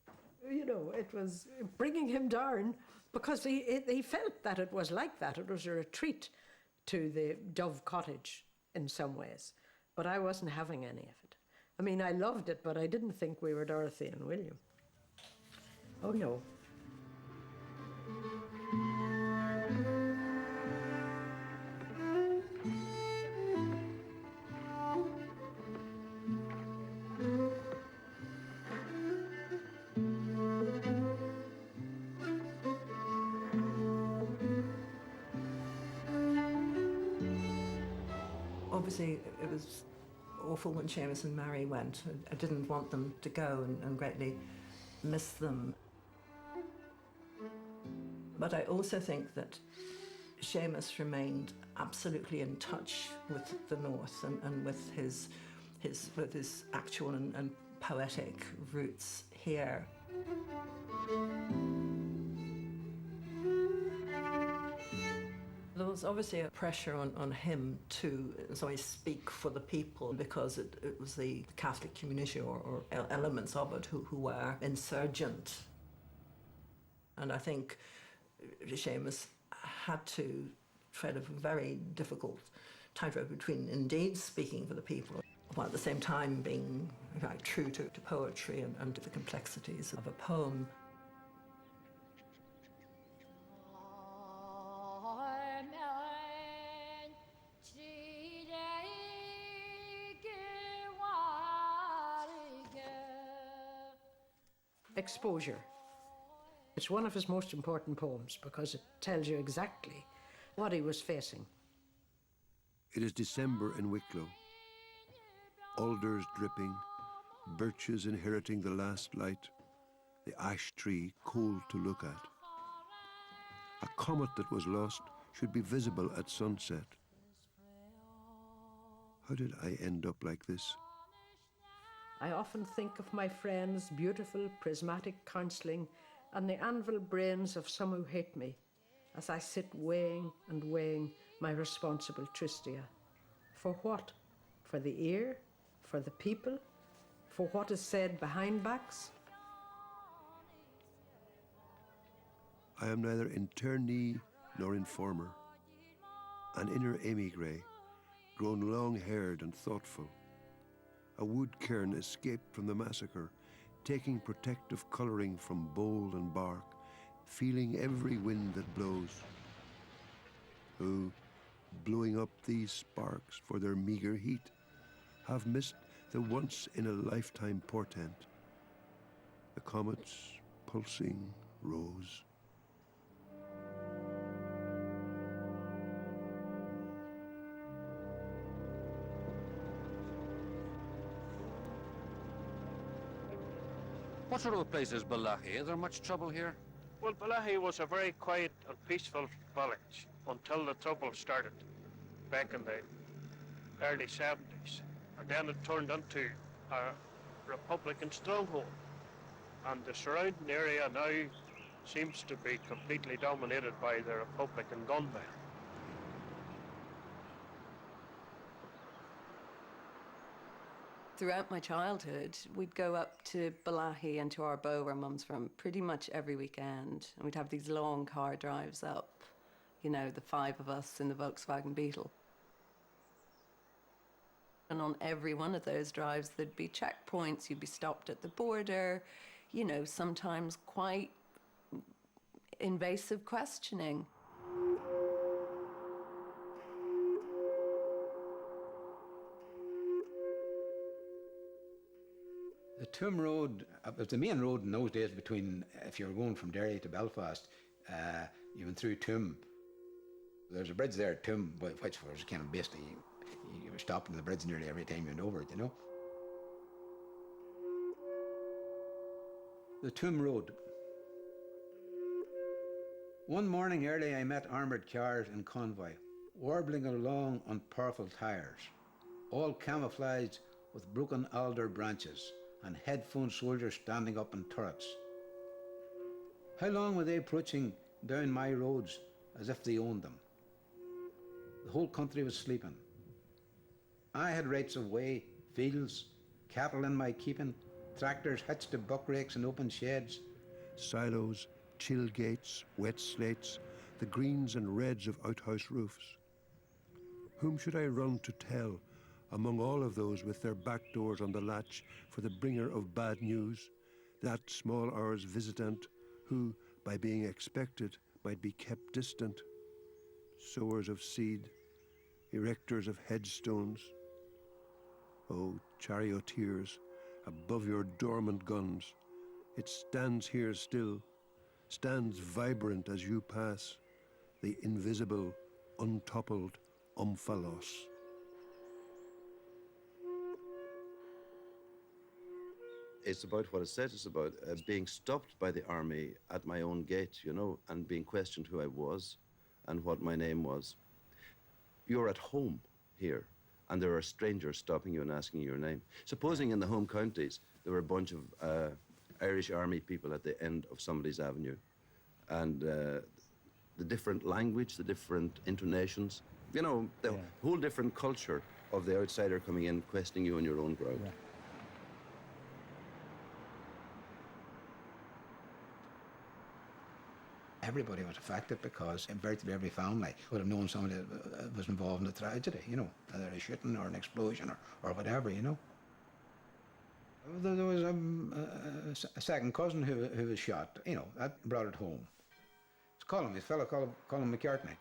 You know, it was bringing him down because he felt that it was like that. It was a retreat to the Dove Cottage in some ways. But I wasn't having any of it. I mean, I loved it, but I didn't think we were Dorothy and William. Oh, no. Obviously, it was awful when Seamus and Mary went. I didn't want them to go and greatly miss them. But I also think that Seamus remained absolutely in touch with the North and with his actual and poetic roots here. There was obviously a pressure on him to always speak for the people because it was the Catholic community or elements of it who were insurgent. And I think Seamus had to tread a very difficult tightrope between indeed speaking for the people while at the same time being true to poetry and to the complexities of a poem. Exposure. It's one of his most important poems because it tells you exactly what he was facing. It is December in Wicklow. Alders dripping, birches inheriting the last light, the ash tree cold to look at. A comet that was lost should be visible at sunset. How did I end up like this? I often think of my friends' beautiful prismatic counselling and the anvil brains of some who hate me as I sit weighing and weighing my responsible tristia. For what? For the ear? For the people? For what is said behind backs? I am neither internee nor informer, an inner emigre, grown long-haired and thoughtful. A wood cairn escaped from the massacre, taking protective colouring from bole and bark, feeling every wind that blows. Who, blowing up these sparks for their meagre heat, have missed the once-in-a-lifetime portent. The comet's pulsing rose. What sort of a place is Balahi? Is there much trouble here? Well, Balahi was a very quiet and peaceful village until the trouble started back in the early 70s. And then it turned into a Republican stronghold. And the surrounding area now seems to be completely dominated by the Republican gunmen. Throughout my childhood, we'd go up to Balahi and to Arboe, where Mum's from, pretty much every weekend. And we'd have these long car drives up, you know, the 5 of us in the Volkswagen Beetle. And on every one of those drives, there'd be checkpoints, you'd be stopped at the border, you know, sometimes quite invasive questioning. The Toom Road, it was the main road in those days between, if you were going from Derry to Belfast, you went through Toom. There's a bridge there at Toom, which was kind of basically, you were stopping the bridge nearly every time you went over it, you know. The Toom Road. One morning early I met armoured cars in convoy, warbling along on powerful tyres, all camouflaged with broken alder branches and headphone soldiers standing up in turrets. How long were they approaching down my roads as if they owned them? The whole country was sleeping. I had rights of way, fields, cattle in my keeping, Tractors hitched to buck rakes and open sheds. Silos, chill gates, wet slates, the greens and reds of outhouse roofs. Whom should I run to tell among all of those with their back doors on the latch for the bringer of bad news, that small hour's visitant who, by being expected, might be kept distant? Sowers of seed, erectors of headstones. Oh, charioteers, above your dormant guns, it stands here still, stands vibrant as you pass, the invisible, untoppled Omphalos. It's about what I said. It's about being stopped by the army at my own gate, you know, and being questioned who I was and what my name was. You're at home here, and there are strangers stopping you and asking you your name. Supposing in the home counties there were a bunch of Irish army people at the end of somebody's avenue, and the different language, the different intonations, you know, the whole different culture of the outsider coming in, questioning you on your own ground. Yeah. Everybody was affected because virtually every family would have known somebody that was involved in a tragedy, you know, either a shooting or an explosion or whatever, you know. There was a second cousin who was shot, you know, that brought it home. It's Colin, his fellow Colin McCartney.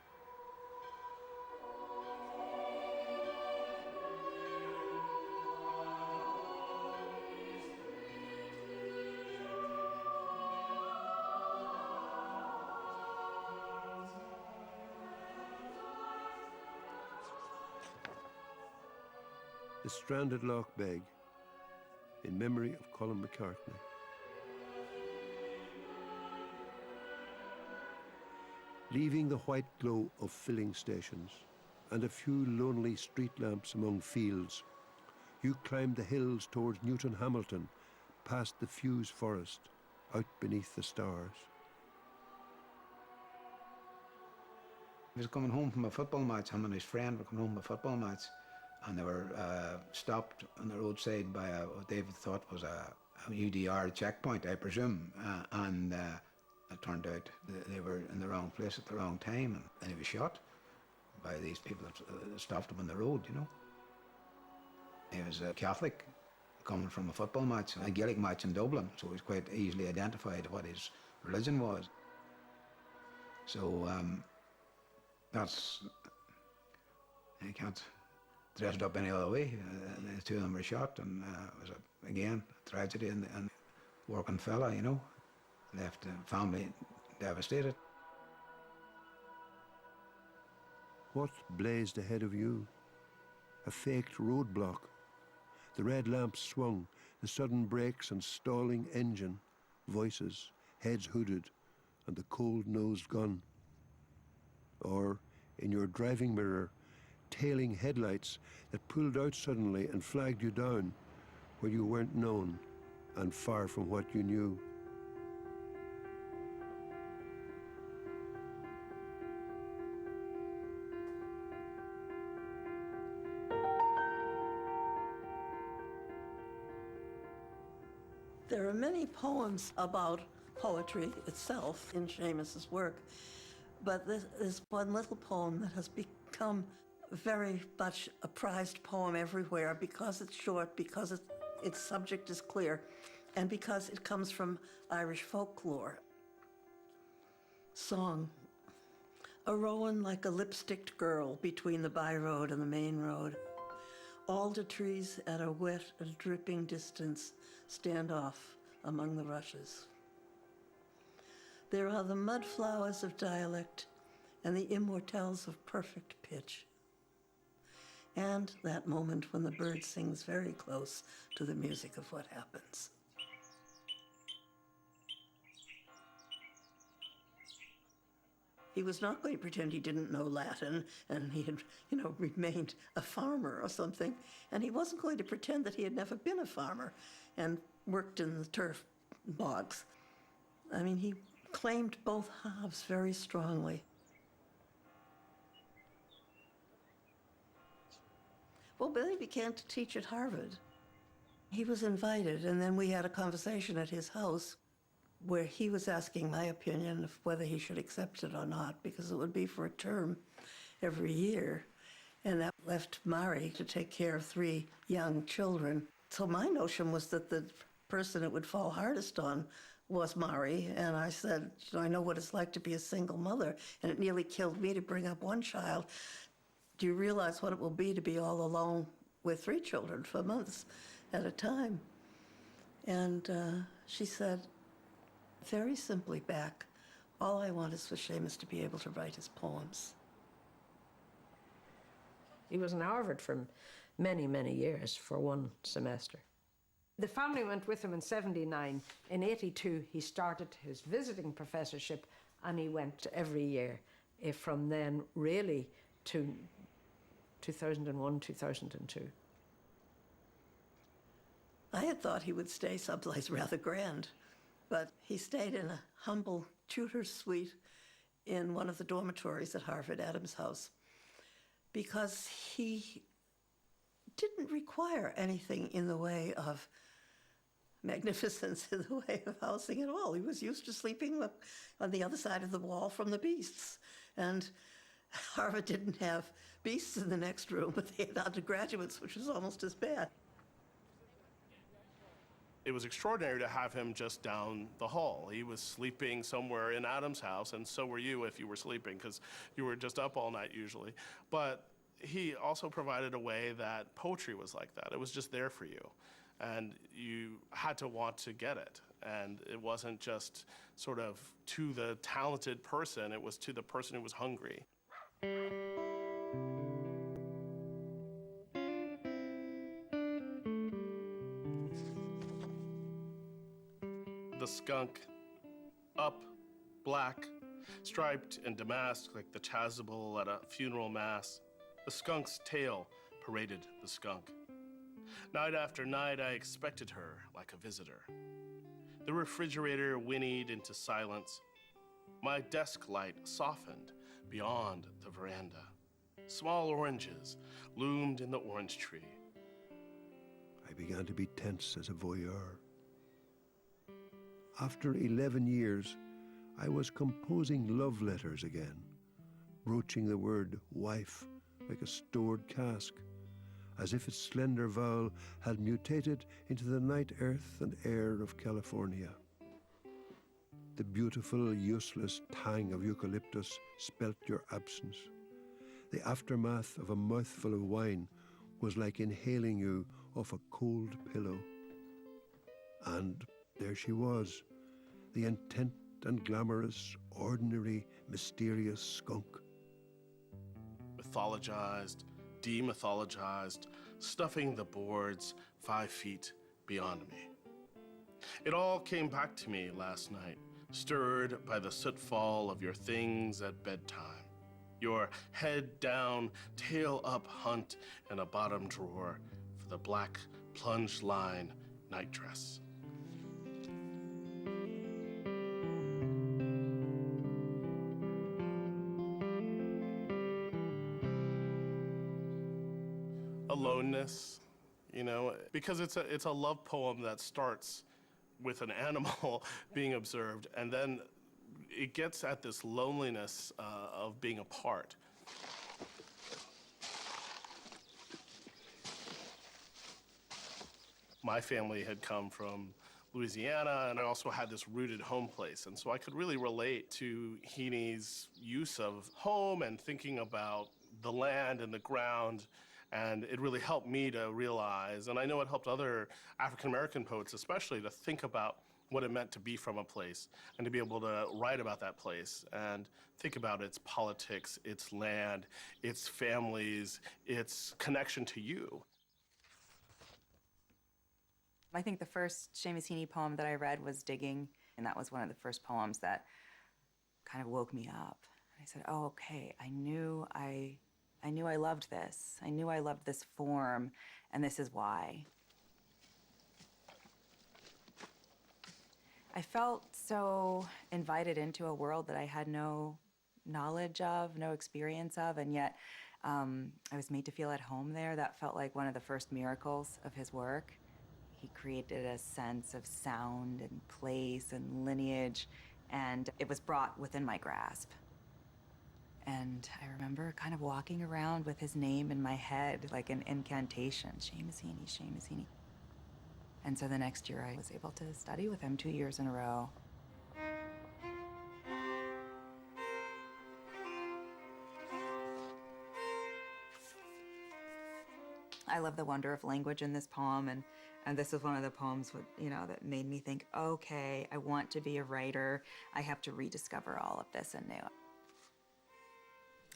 The stranded Loch Beg, in memory of Colin McCartney. Leaving the white glow of filling stations and a few lonely street lamps among fields, you climbed the hills towards Newton Hamilton, past the Fuse Forest, out beneath the stars. He was coming home from a football match, him and his friend were coming home from a football match, and they were stopped on the roadside by what David thought was a UDR checkpoint, I presume, and it turned out they were in the wrong place at the wrong time, and he was shot by these people that stopped him on the road, you know. He was a Catholic coming from a football match, a Gaelic match in Dublin, so he was quite easily identified what his religion was. So that's, you can't dress it up any other way. The two of them were shot, and it was, again, a tragedy, and working fella, you know, left the family devastated. What blazed ahead of you? A faked roadblock. The red lamps swung, the sudden brakes and stalling engine, voices, heads hooded, and the cold-nosed gun. Or, in your driving mirror, tailing headlights that pulled out suddenly and flagged you down where you weren't known and far from what you knew. There are many poems about poetry itself in Seamus's work, but there's one little poem that has become very much a prized poem everywhere because it's short, because its subject is clear, and because it comes from Irish folklore. Song. A rowan like a lipsticked girl between the by-road and the main road. Alder trees at a wet and dripping distance stand off among the rushes. There are the mud flowers of dialect and the immortelles of perfect pitch. And that moment when the bird sings very close to the music of what happens. He was not going to pretend he didn't know Latin and he had, remained a farmer or something. And he wasn't going to pretend that he had never been a farmer and worked in the turf bogs. I mean, he claimed both halves very strongly. Well, Billy began to teach at Harvard. He was invited, and then we had a conversation at his house where he was asking my opinion of whether he should accept it or not, because it would be for a term every year. And that left Mari to take care of 3 young children. So my notion was that the person it would fall hardest on was Mari. And I said, you know, I know what it's like to be a single mother, and it nearly killed me to bring up 1 child. Do you realize what it will be to be all alone with 3 children for months at a time? And she said, very simply back, all I want is for Seamus to be able to write his poems. He was in Harvard for many, many years for 1 semester. The family went with him in 79. In 82, he started his visiting professorship, and he went every year from then really to 2001, 2002. I had thought he would stay someplace rather grand, but he stayed in a humble tutor's suite in one of the dormitories at Harvard Adams House, because he didn't require anything in the way of magnificence, in the way of housing at all. He was used to sleeping on the other side of the wall from the beasts. And Harvard didn't have beasts in the next room, but they had undergraduates, which was almost as bad. It was extraordinary to have him just down the hall. He was sleeping somewhere in Adam's house, and so were you if you were sleeping, because you were just up all night usually. But he also provided a way that poetry was like that. It was just there for you, and you had to want to get it. And it wasn't just sort of to the talented person, it was to the person who was hungry. The skunk, up, black, striped and damasked like the chasuble at a funeral mass. The skunk's tail paraded the skunk. Night after night, I expected her like a visitor. The refrigerator whinnied into silence. My desk light softened beyond the veranda. Small oranges loomed in the orange tree. I began to be tense as a voyeur. After 11 years, I was composing love letters again, broaching the word wife like a stored cask, as if its slender vowel had mutated into the night earth and air of California. The beautiful, useless tang of eucalyptus spelt your absence. The aftermath of a mouthful of wine was like inhaling you off a cold pillow. And there she was, the intent and glamorous, ordinary, mysterious skunk. Mythologized, demythologized, stuffing the boards 5 feet beyond me. It all came back to me last night, stirred by the sootfall of your things at bedtime. Your head down, tail up hunt in a bottom drawer for the black plunge line nightdress. Aloneness, you know, because it's a love poem that starts with an animal being observed, and then it gets at this loneliness of being apart. My family had come from Louisiana, and I also had this rooted home place, and so I could really relate to Heaney's use of home and thinking about the land and the ground. And it really helped me to realize, and I know it helped other African-American poets especially, to think about what it meant to be from a place and to be able to write about that place and think about its politics, its land, its families, its connection to you. I think the first Seamus Heaney poem that I read was Digging, and that was one of the first poems that kind of woke me up. And I said, oh, okay, I knew I loved this. I knew I loved this form, and this is why. I felt so invited into a world that I had no knowledge of, no experience of, and yet I was made to feel at home there. That felt like one of the first miracles of his work. He created a sense of sound and place and lineage, and it was brought within my grasp. And I remember kind of walking around with his name in my head like an incantation, Seamus Heaney, Seamus Heaney. And so the next year I was able to study with him 2 years in a row. I love the wonder of language in this poem, and this is one of the poems with, that made me think, okay, I want to be a writer. I have to rediscover all of this anew.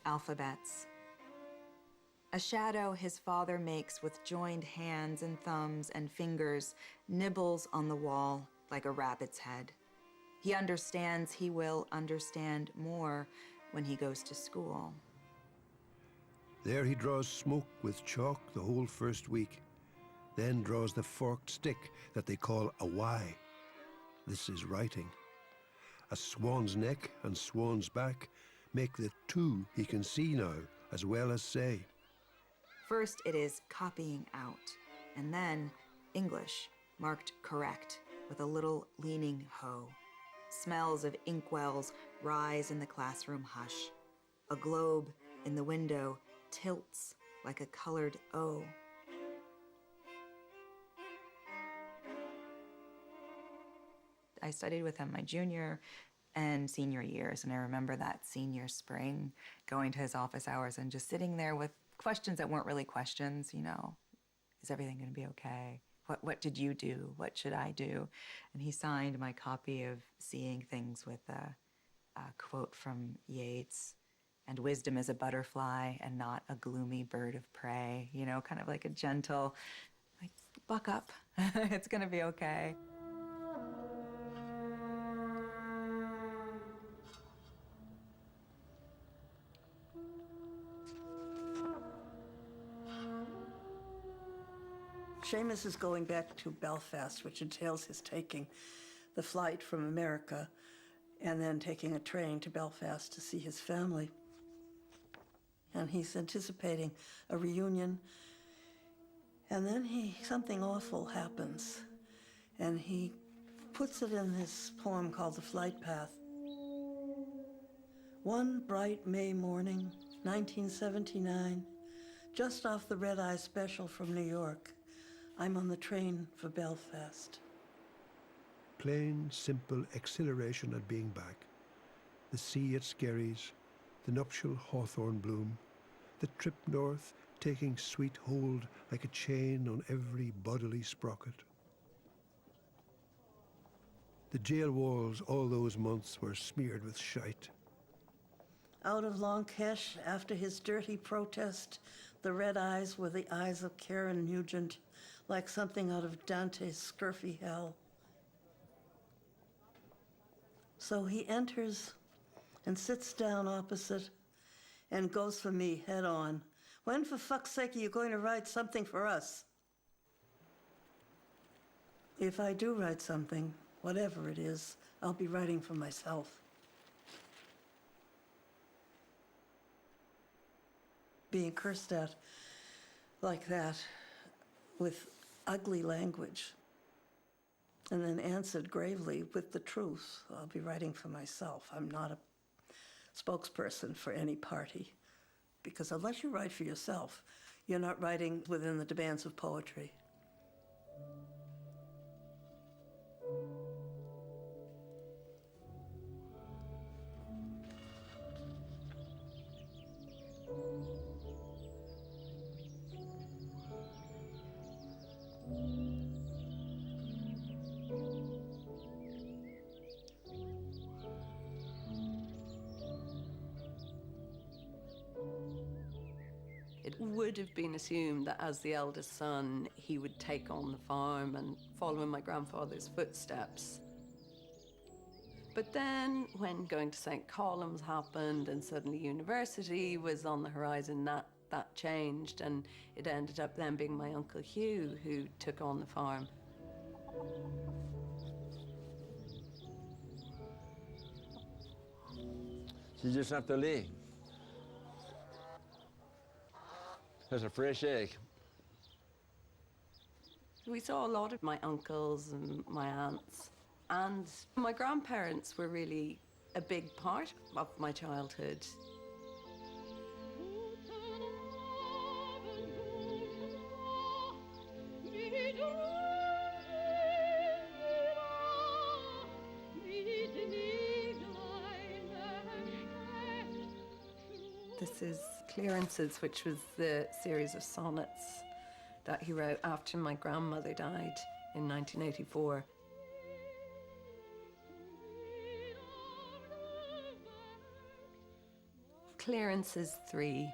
Alphabets. A shadow his father makes with joined hands and thumbs and fingers nibbles on the wall like a rabbit's head. He understands he will understand more when he goes to school. There he draws smoke with chalk the whole first week, then draws the forked stick that they call a Y. This is writing. A swan's neck and swan's back make the two he can see now as well as say. First it is copying out, and then English, marked correct, with a little leaning hoe. Smells of inkwells rise in the classroom hush. A globe in the window tilts like a colored O. I studied with him my junior and senior years, and I remember that senior spring going to his office hours and just sitting there with questions that weren't really questions, is everything going to be okay? What did you do? What should I do? And he signed my copy of Seeing Things with a quote from Yeats. And wisdom is a butterfly and not a gloomy bird of prey, kind of like a gentle, like, buck up, it's gonna be okay. Seamus is going back to Belfast, which entails his taking the flight from America and then taking a train to Belfast to see his family. And he's anticipating a reunion. And then something awful happens. And he puts it in this poem called The Flight Path. One bright May morning, 1979, just off the red-eye special from New York, I'm on the train for Belfast. Plain, simple exhilaration at being back. The sea at Skerries, the nuptial hawthorn bloom, the trip north taking sweet hold like a chain on every bodily sprocket. The jail walls all those months were smeared with shite. Out of Longkesh, after his dirty protest, the red eyes were the eyes of Karen Nugent, like something out of Dante's scurfy hell. So he enters and sits down opposite and goes for me head on. When, for fuck's sake, are you going to write something for us? If I do write something, whatever it is, I'll be writing for myself. Being cursed at like that with ugly language and then answered gravely with the truth, I'll be writing for myself. I'm not a spokesperson for any party, because unless you write for yourself, you're not writing within the demands of poetry. It would have been assumed that as the eldest son, he would take on the farm and follow in my grandfather's footsteps. But then, when going to St. Columb's happened and suddenly university was on the horizon, that changed, and it ended up then being my Uncle Hugh who took on the farm. You just have to lay. There's a fresh egg. We saw a lot of my uncles and my aunts, and my grandparents were really a big part of my childhood. This is Clearances, which was the series of sonnets that he wrote after my grandmother died in 1984. Clearances 3.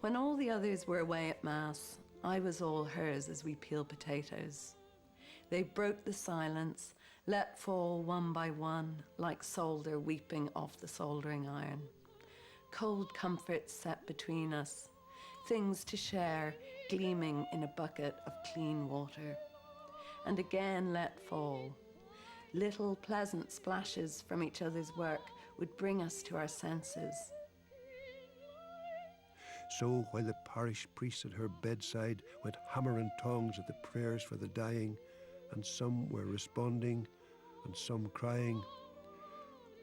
When all the others were away at Mass, I was all hers as we peeled potatoes. They broke the silence, let fall one by one, like solder weeping off the soldering iron. Cold comforts set between us, things to share, gleaming in a bucket of clean water. And again let fall. Little pleasant splashes from each other's work would bring us to our senses. So while the parish priest at her bedside went hammering tongues at the prayers for the dying, and some were responding and some crying,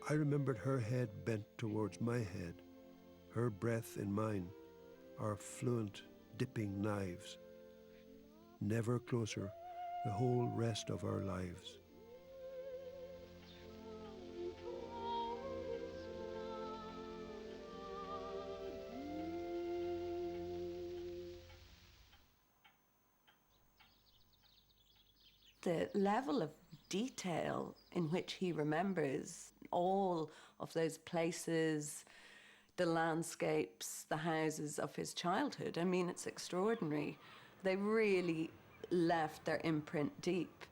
I remembered her head bent towards my head, her breath in mine, our fluent dipping knives. Never closer the whole rest of our lives. The level of detail in which he remembers all of those places, the landscapes, the houses of his childhood, I mean, it's extraordinary. They really left their imprint deep.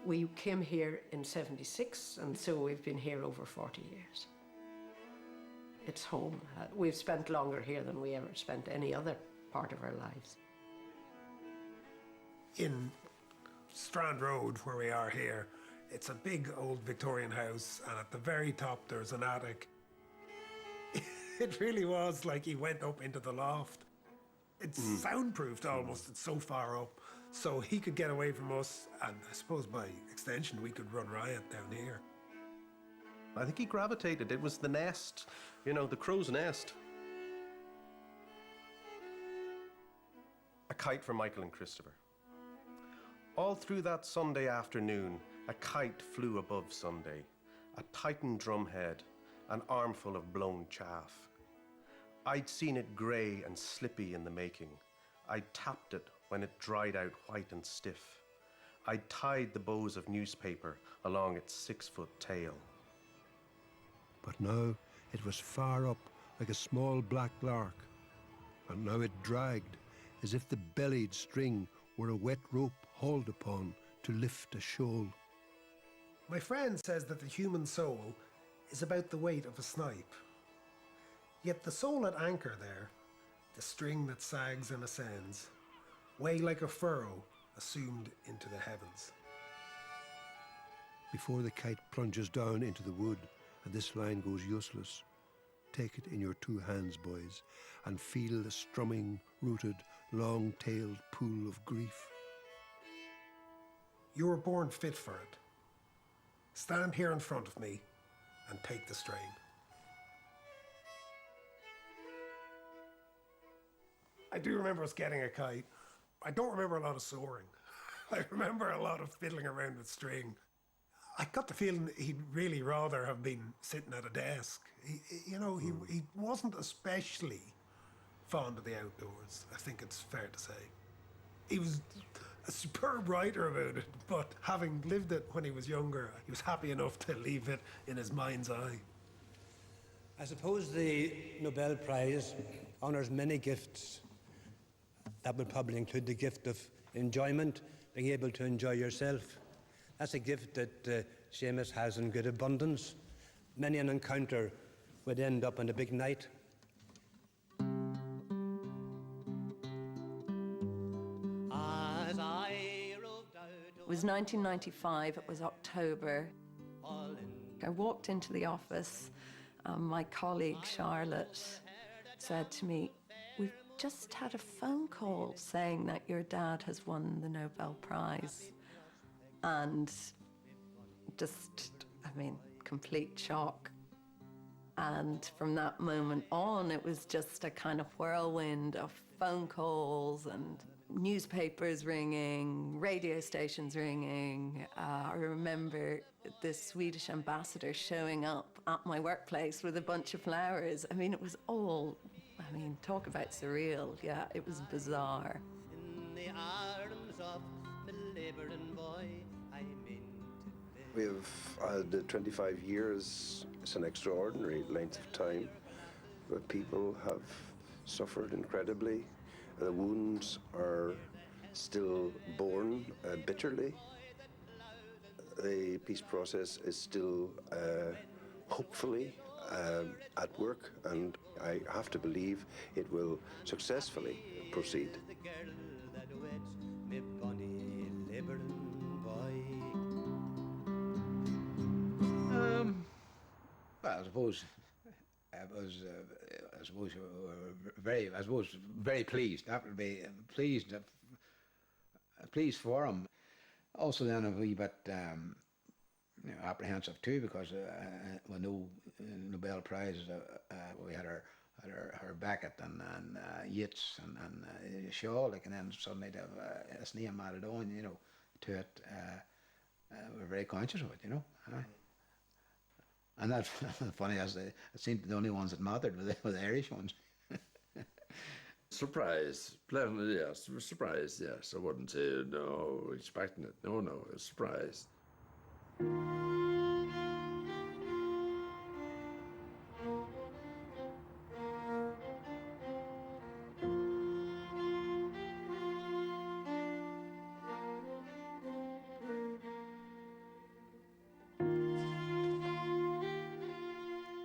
We came here in '76, and so we've been here over 40 years. It's home. We've spent longer here than we ever spent any other part of our lives. In Strand Road, where we are here, it's a big old Victorian house, and at the very top there's an attic. It really was like he went up into the loft. It's soundproofed almost, it's so far up. So he could get away from us, and I suppose by extension we could run riot down here. I think he gravitated. It was the nest, you know, the crow's nest. A kite for Michael and Christopher. All through that Sunday afternoon, a kite flew above Sunday, a tightened drumhead, an armful of blown chaff. I'd seen it grey and slippy in the making. I'd tapped it when it dried out white and stiff. I'd tied the bows of newspaper along its 6-foot tail. But now it was far up like a small black lark, and now it dragged as if the bellied string were a wet rope hauled upon to lift a shoal. My friend says that the human soul is about the weight of a snipe. Yet the soul at anchor there, the string that sags and ascends, weigh like a furrow assumed into the heavens. Before the kite plunges down into the wood and this line goes useless, take it in your 2 hands, boys, and feel the strumming, rooted, long-tailed pool of grief. You were born fit for it. Stand here in front of me and take the strain. I do remember us getting a kite. I don't remember a lot of soaring. I remember a lot of fiddling around with string. I got the feeling he'd really rather have been sitting at a desk. He wasn't especially fond of the outdoors, I think it's fair to say. He was a superb writer about it, but having lived it when he was younger, he was happy enough to leave it in his mind's eye. I suppose the Nobel Prize honours many gifts. That would probably include the gift of enjoyment, being able to enjoy yourself. That's a gift that Seamus has in good abundance. Many an encounter would end up in a big night. It was 1995, it was October. I walked into the office. My colleague, Charlotte, said to me, "We've just had a phone call saying that your dad has won the Nobel Prize." And just, I mean, complete shock. And from that moment on, it was just a kind of whirlwind of phone calls and newspapers ringing, radio stations ringing. I remember the Swedish ambassador showing up at my workplace with a bunch of flowers. I mean, it was all, I mean, talk about surreal. Yeah, it was bizarre. In the arms of the labouring boy, I mean to We have had 25 years. It's an extraordinary length of time. But people have suffered incredibly. The wounds are still borne bitterly. The peace process is still hopefully at work, and I have to believe it will successfully proceed. the girl that weds me bonny labouring boy. Well, I suppose very pleased. That would be pleased for him. Also, then a wee bit apprehensive too, because we know Nobel Prize. We had her Beckett and Yeats and Shaw, like, and then suddenly to have his name added on, you know, to it. We're very conscious of it, you know. And that's funny, as it seemed the only ones that mattered were the Irish ones. Surprise, pleasant, yes. Surprise, yes. I wouldn't say no, expecting it. No, a surprise.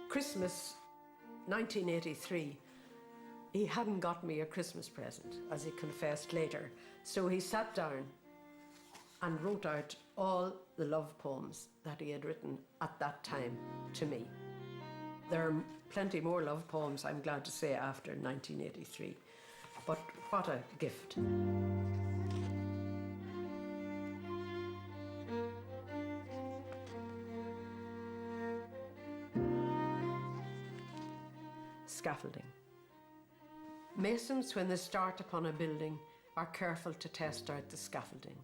Christmas 1983, he hadn't got me a Christmas present, as he confessed later. So he sat down and wrote out all the love poems that he had written at that time to me. There are plenty more love poems, I'm glad to say, after 1983. But what a gift. Scaffolding. Masons, when they start upon a building, are careful to test out the scaffolding.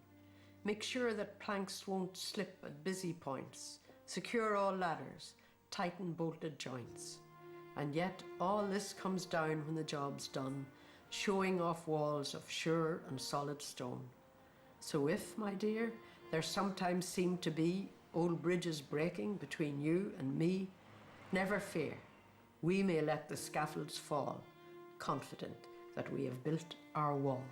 Make sure that planks won't slip at busy points. Secure all ladders. Tighten bolted joints. And yet all this comes down when the job's done, showing off walls of sure and solid stone. So if, my dear, there sometimes seem to be old bridges breaking between you and me, never fear. We may let the scaffolds fall, confident that we have built our wall.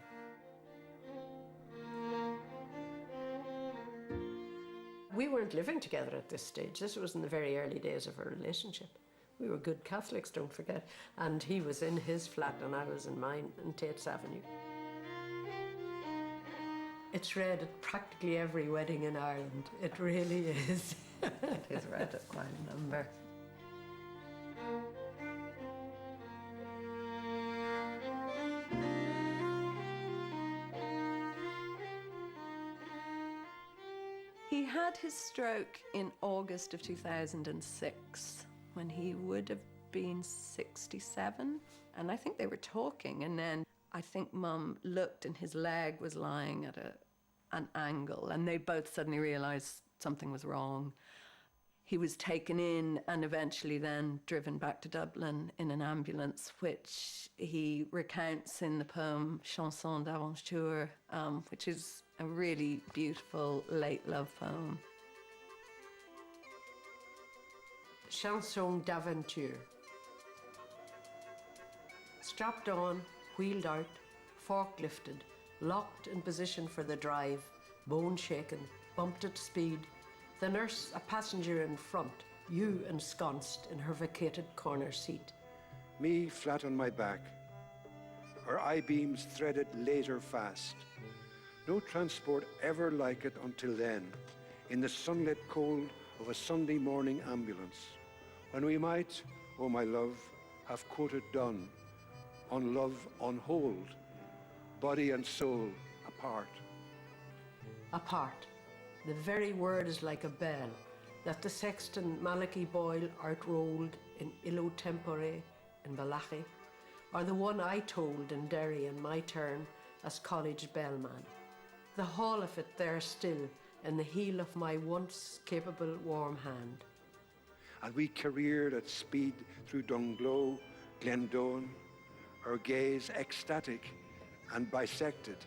We weren't living together at this stage. This was in the very early days of our relationship. We were good Catholics, don't forget. And he was in his flat and I was in mine in Tate's Avenue. It's read at practically every wedding in Ireland. It really is. It is read at quite a number. He had his stroke in August of 2006 when he would have been 67. And I think they were talking, and then I think Mum looked and his leg was lying at an angle, and they both suddenly realized something was wrong. He was taken in and eventually then driven back to Dublin in an ambulance, which he recounts in the poem Chanson d'Aventure, which is a really beautiful late love poem. Chanson d'Aventure. Strapped on, wheeled out, fork lifted, locked in position for the drive, bone shaken, bumped at speed, the nurse a passenger in front, you ensconced in her vacated corner seat. Me flat on my back, her eye-beams threaded laser fast. No transport ever like it until then, in the sunlit cold of a Sunday morning ambulance, when we might, oh my love, have quoted Donne, on love on hold, body and soul apart. Apart. The very word is like a bell, that the sexton Malachi Boyle outrolled in Illo Tempore in Balachi, or the one I told in Derry in my turn as college bellman. The hall of it there still, in the heel of my once capable warm hand. And we careered at speed through Dunglow, Glendowen, our gaze ecstatic and bisected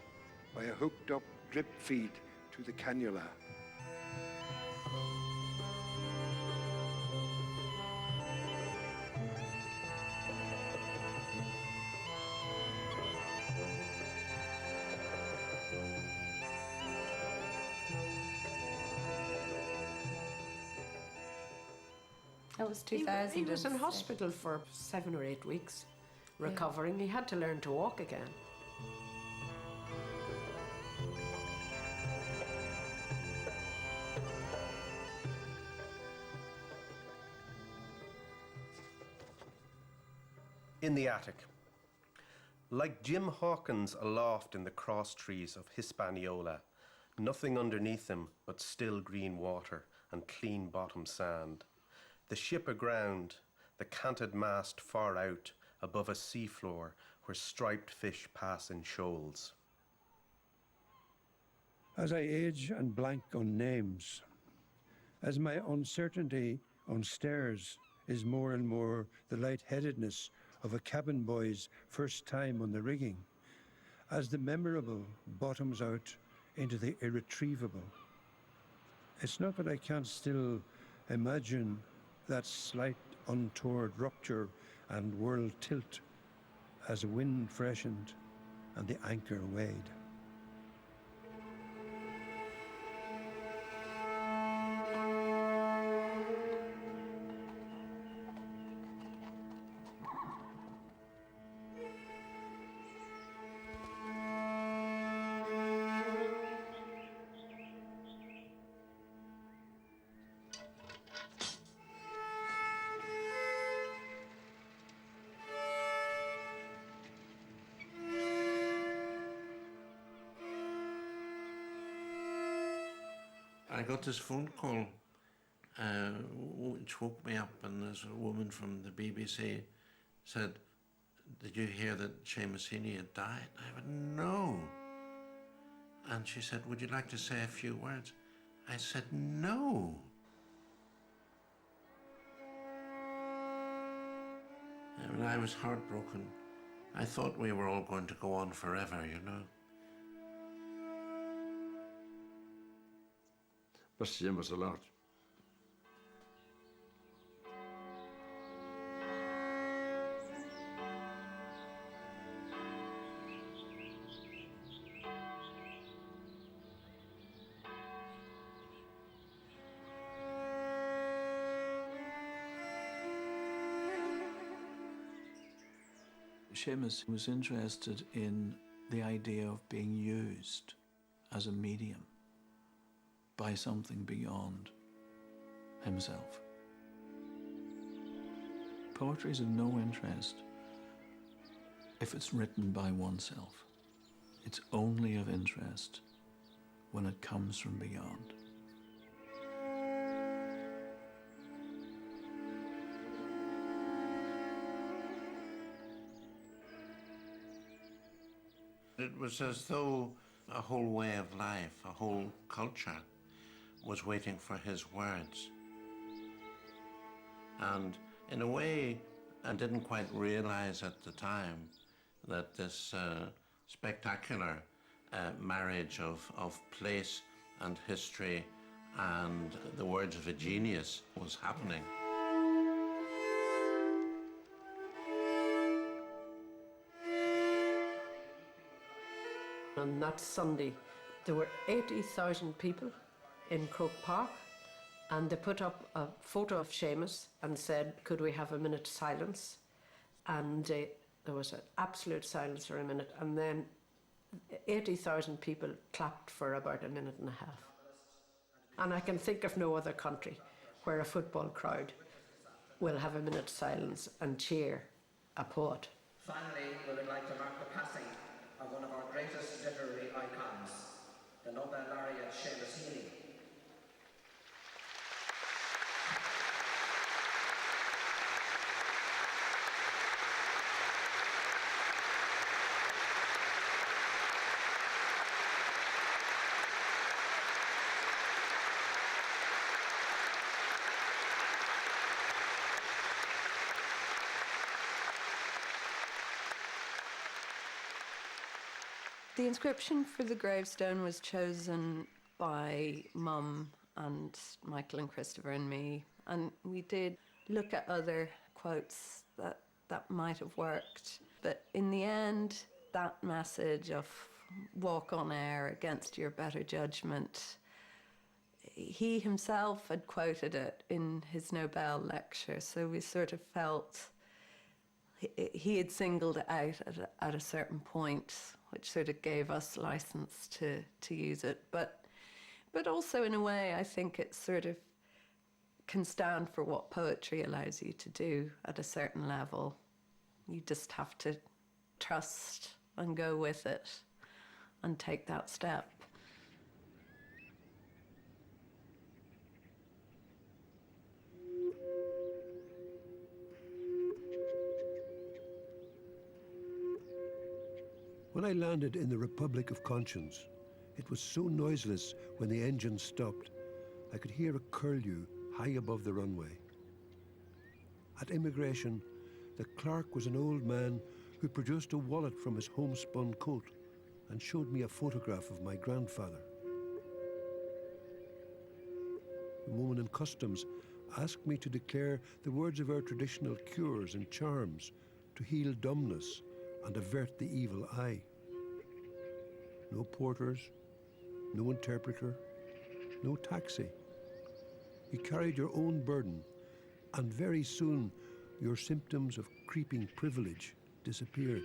by a hooked-up drip feed to the cannula. That was He 2000. was in hospital for 7 or 8 weeks, recovering. He had to learn to walk again. In the attic. Like Jim Hawkins aloft in the cross trees of Hispaniola, nothing underneath him but still green water and clean bottom sand. The ship aground, the canted mast far out above a seafloor where striped fish pass in shoals. As I age and blank on names, as my uncertainty on stairs is more and more the lightheadedness of a cabin boy's first time on the rigging, as the memorable bottoms out into the irretrievable. It's not that I can't still imagine that slight untoward rupture and world tilt as the wind freshened and the anchor weighed. I got this phone call which woke me up, and there's a woman from the BBC said, "Did you hear that Seamus Heaney had died?" I went, "No." And she said, "Would you like to say a few words?" I said, "No." I mean, I was heartbroken. I thought we were all going to go on forever, you know. Must see him was a lot. Seamus was interested in the idea of being used as a medium by something beyond himself. Poetry is of no interest if it's written by oneself. It's only of interest when it comes from beyond. It was as though a whole way of life, a whole culture was waiting for his words. And in a way, I didn't quite realize at the time that this spectacular marriage of place and history and the words of a genius was happening. On that Sunday, there were 80,000 people in Croke Park, and they put up a photo of Seamus and said, "Could we have a minute's silence?" And there was an absolute silence for a minute, and then 80,000 people clapped for about a minute and a half. And I can think of no other country where a football crowd will have a minute's silence and cheer a poet. Finally, we would like to mark the passing of one of our greatest literary icons, the Nobel laureate Seamus Heaney. The inscription for the gravestone was chosen by Mum and Michael and Christopher and me, and we did look at other quotes that might have worked. But in the end, that message of walk on air against your better judgment, he himself had quoted it in his Nobel lecture, so we sort of felt he had singled it out at a certain point, which sort of gave us license to use it. But also, in a way, I think it sort of can stand for what poetry allows you to do at a certain level. You just have to trust and go with it and take that step. When I landed in the Republic of Conscience, it was so noiseless when the engine stopped, I could hear a curlew high above the runway. At immigration, the clerk was an old man who produced a wallet from his homespun coat and showed me a photograph of my grandfather. The woman in customs asked me to declare the words of our traditional cures and charms to heal dumbness and avert the evil eye. No porters, no interpreter, no taxi. You carried your own burden, and very soon your symptoms of creeping privilege disappeared.